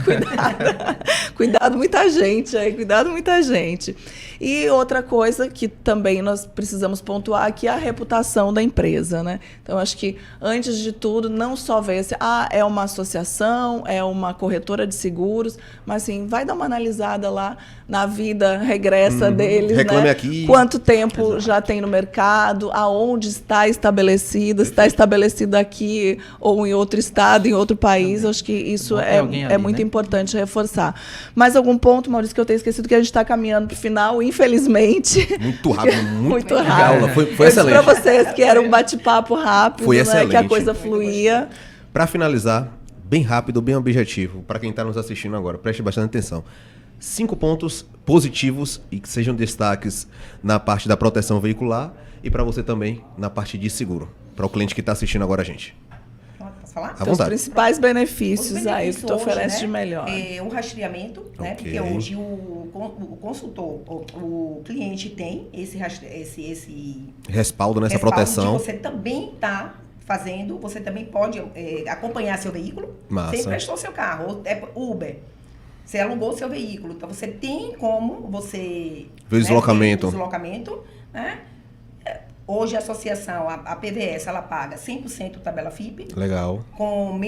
Cuidado. Cuidado muita gente aí, cuidado muita gente. E outra coisa que também nós precisamos pontuar aqui é a reputação da empresa, né? Então, acho que, antes de tudo, não só ver se é uma associação, é uma corretora de seguros, mas assim, vai dar uma analisada lá na vida regressa deles, Reclame né? aqui. Quanto tempo já tem no mercado, aonde está estabelecido, se está estabelecido aqui ou em outro estado, em outro país. Acho que isso é muito importante reforçar. Mais algum ponto, Maurício, que eu tenho esquecido, que a gente está caminhando para o final, infelizmente. Muito rápido, muito rápido. aula. Foi Eu excelente. disse para vocês que era um bate-papo rápido, Foi né, excelente. que a coisa fluía. Para finalizar, bem rápido, bem objetivo, para quem está nos assistindo agora, preste bastante atenção. 5 pontos positivos e que sejam destaques na parte da proteção veicular e para você também na parte de seguro, para o cliente que está assistindo agora a gente. Posso falar? À Os vontade. principais benefícios aí que tu hoje, oferece né, de melhor. É o rastreamento, né? Ok. Porque hoje o consultor, o cliente tem esse Respaldo nessa respaldo proteção. de você também está fazendo, você também pode acompanhar seu veículo. Massa. Você emprestou seu carro, ou é Uber. Você alugou seu veículo, então você tem como você Ver o deslocamento. ver o deslocamento, né? Hoje a associação, a PVS, ela paga 100% tabela FIP, Legal. com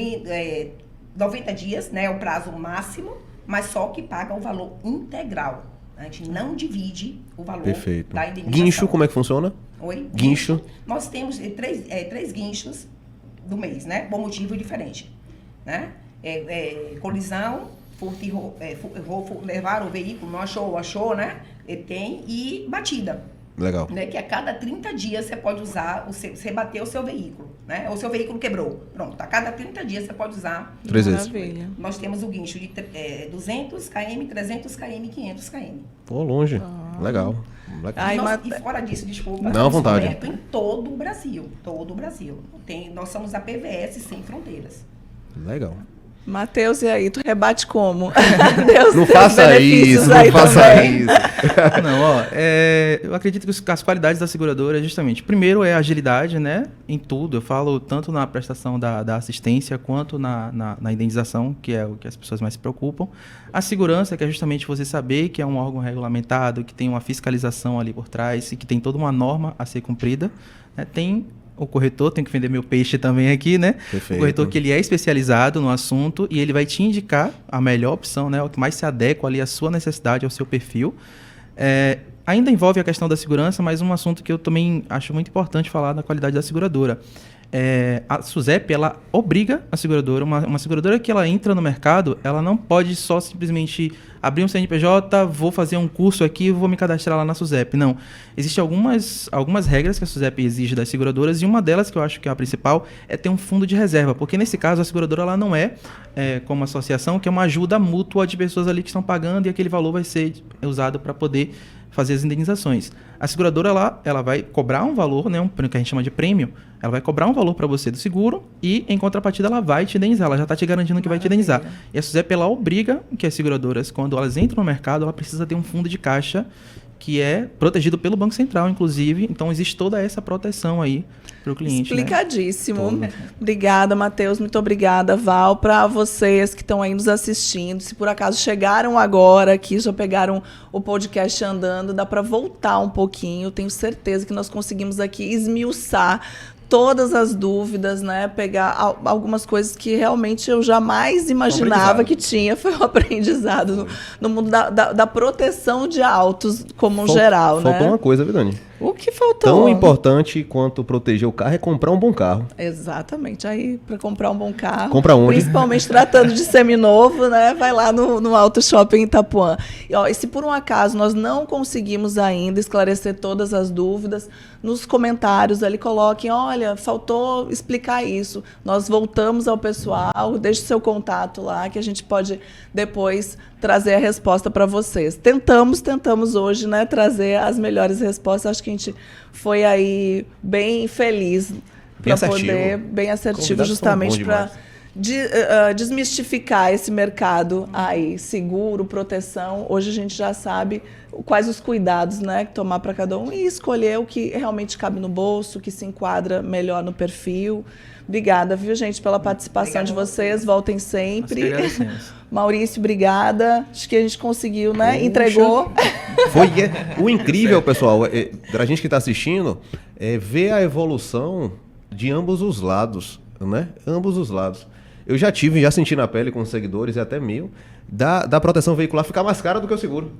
90 dias, né, o prazo máximo, mas só que paga o valor integral. A gente não divide o valor Perfeito. da indenização. Guincho, como é que funciona? Oi? Guincho. Nós temos três guinchos do mês, né? Por motivo diferente, né? Colisão, furto e levar o veículo, não achou, né? Ele tem, e batida. Legal. Né, que a cada 30 dias você pode usar, você bateu o seu veículo, né? Ou seu veículo quebrou. Pronto, a cada 30 dias você pode usar. 3 vezes. Maravilha. Nós temos o guincho de 200 km, 300 km, 500 km. Pô, longe. Legal. Ai, E fora disso, desculpa, Não, à vontade. coberto em todo o Brasil. Todo o Brasil. Nós somos a PVS Sem Fronteiras. Legal. Matheus, e aí? Tu rebate como? Deus, Não tem faça benefícios isso, aí não faça também. isso. Não, eu acredito que as qualidades da seguradora é justamente, primeiro é a agilidade, né, em tudo. Eu falo tanto na prestação da assistência quanto na indenização, que é o que as pessoas mais se preocupam. A segurança, que é justamente você saber que é um órgão regulamentado, que tem uma fiscalização ali por trás e que tem toda uma norma a ser cumprida, né? Tem o corretor, tem que vender meu peixe também aqui, né? Perfeito. O corretor que ele é especializado no assunto e ele vai te indicar a melhor opção, né? O que mais se adequa ali à sua necessidade, ao seu perfil. Ainda envolve a questão da segurança, mas um assunto que eu também acho muito importante falar da qualidade da seguradora. A SUSEP, ela obriga a seguradora, uma seguradora que ela entra no mercado, ela não pode só simplesmente abrir um CNPJ, vou fazer um curso aqui, vou me cadastrar lá na SUSEP. Não. Existem algumas regras que a SUSEP exige das seguradoras e uma delas, que eu acho que é a principal, é ter um fundo de reserva, porque nesse caso a seguradora ela não é como associação, que é uma ajuda mútua de pessoas ali que estão pagando e aquele valor vai ser usado para poder fazer as indenizações. A seguradora ela vai cobrar um valor, né, que a gente chama de prêmio, ela vai cobrar um valor para você do seguro e, em contrapartida, ela vai te indenizar, ela já está te garantindo que vai te indenizar. E a SUSEP, ela obriga que as seguradoras, quando elas entram no mercado, ela precisa ter um fundo de caixa que é protegido pelo Banco Central, inclusive. Então, existe toda essa proteção aí para o cliente. Explicadíssimo. Né? Obrigada, Matheus. Muito obrigada, Val. Para vocês que estão aí nos assistindo, se por acaso chegaram agora aqui, já pegaram o podcast andando, dá para voltar um pouquinho. Tenho certeza que nós conseguimos aqui esmiuçar todas as dúvidas, né? Pegar algumas coisas que realmente eu jamais imaginava que tinha. Foi um aprendizado no mundo da proteção de autos como geral, né? Faltou uma coisa, viu, Dani? O que faltou? Tão importante quanto proteger o carro é comprar um bom carro. Exatamente. Aí, para comprar um bom carro, compra onde? Principalmente tratando de seminovo, né? Vai lá no Auto Shopping Itapuã. E se por um acaso nós não conseguimos ainda esclarecer todas as dúvidas, nos comentários ali coloquem, olha, faltou explicar isso. Nós voltamos ao pessoal, deixe seu contato lá, que a gente pode depois trazer a resposta para vocês. Tentamos hoje, né, trazer as melhores respostas. Acho que a gente foi aí bem feliz para poder, bem assertivo, justamente para desmistificar esse mercado aí, seguro, proteção. Hoje a gente já sabe quais os cuidados, né, que tomar para cada um e escolher o que realmente cabe no bolso, o que se enquadra melhor no perfil. Obrigada, viu, gente, pela participação de vocês. Voltem sempre. Maurício, obrigada. Acho que a gente conseguiu, né? Puxa. Entregou. Foi o incrível, pessoal, da gente que está assistindo, é ver a evolução de ambos os lados, né? Ambos os lados. Eu já senti na pele com seguidores e até meu, da proteção veicular ficar mais cara do que o seguro.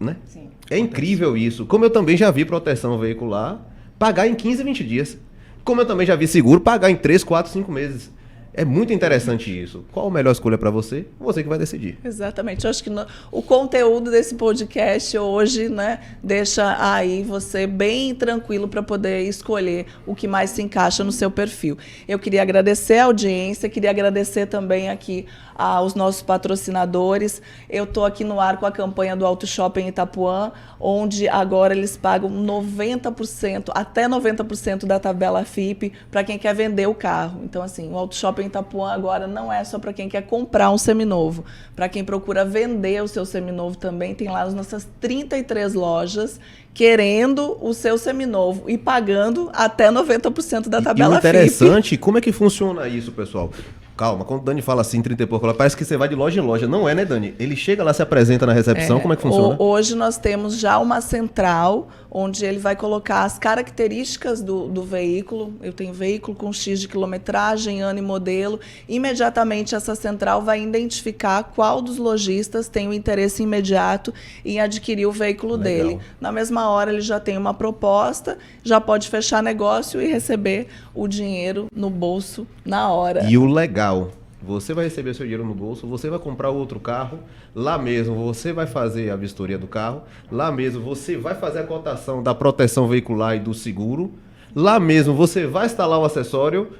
Né? Sim. É incrível isso. Como eu também já vi proteção veicular pagar em 15, 20 dias. Como eu também já vi seguro pagar em 3, 4, 5 meses. É muito interessante isso. Qual a melhor escolha para você? Você que vai decidir. Exatamente. Eu acho que o conteúdo desse podcast hoje, né, deixa aí você bem tranquilo para poder escolher o que mais se encaixa no seu perfil. Eu queria agradecer a audiência, queria agradecer também aqui aos nossos patrocinadores. Eu estou aqui no ar com a campanha do Auto Shopping Itapuã, onde agora eles pagam 90%, até 90% da tabela FIPE para quem quer vender o carro. Então, assim, o Auto Shopping Itapuã agora não é só para quem quer comprar um seminovo. Para quem procura vender o seu seminovo também, tem lá as nossas 33 lojas querendo o seu seminovo e pagando até 90% da tabela FIPE. E o interessante, como é que funciona isso, pessoal? Calma, quando o Dani fala assim, 30 e pouco, parece que você vai de loja em loja. Não é, né, Dani? Ele chega lá, se apresenta na recepção, como é que funciona? Hoje nós temos já uma central, onde ele vai colocar as características do veículo. Eu tenho veículo com X de quilometragem, ano e modelo. Imediatamente essa central vai identificar qual dos lojistas tem o interesse imediato em adquirir o veículo dele. Na mesma hora ele já tem uma proposta, já pode fechar negócio e receber o dinheiro no bolso na hora. E o legal, você vai receber seu dinheiro no bolso, você vai comprar outro carro, lá mesmo você vai fazer a vistoria do carro, lá mesmo você vai fazer a cotação da proteção veicular e do seguro, lá mesmo você vai instalar o acessório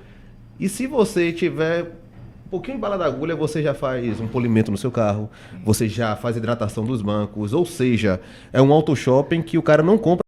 e se você tiver um pouquinho de bala da agulha, você já faz um polimento no seu carro, você já faz hidratação dos bancos, ou seja, é um auto shopping que o cara não compra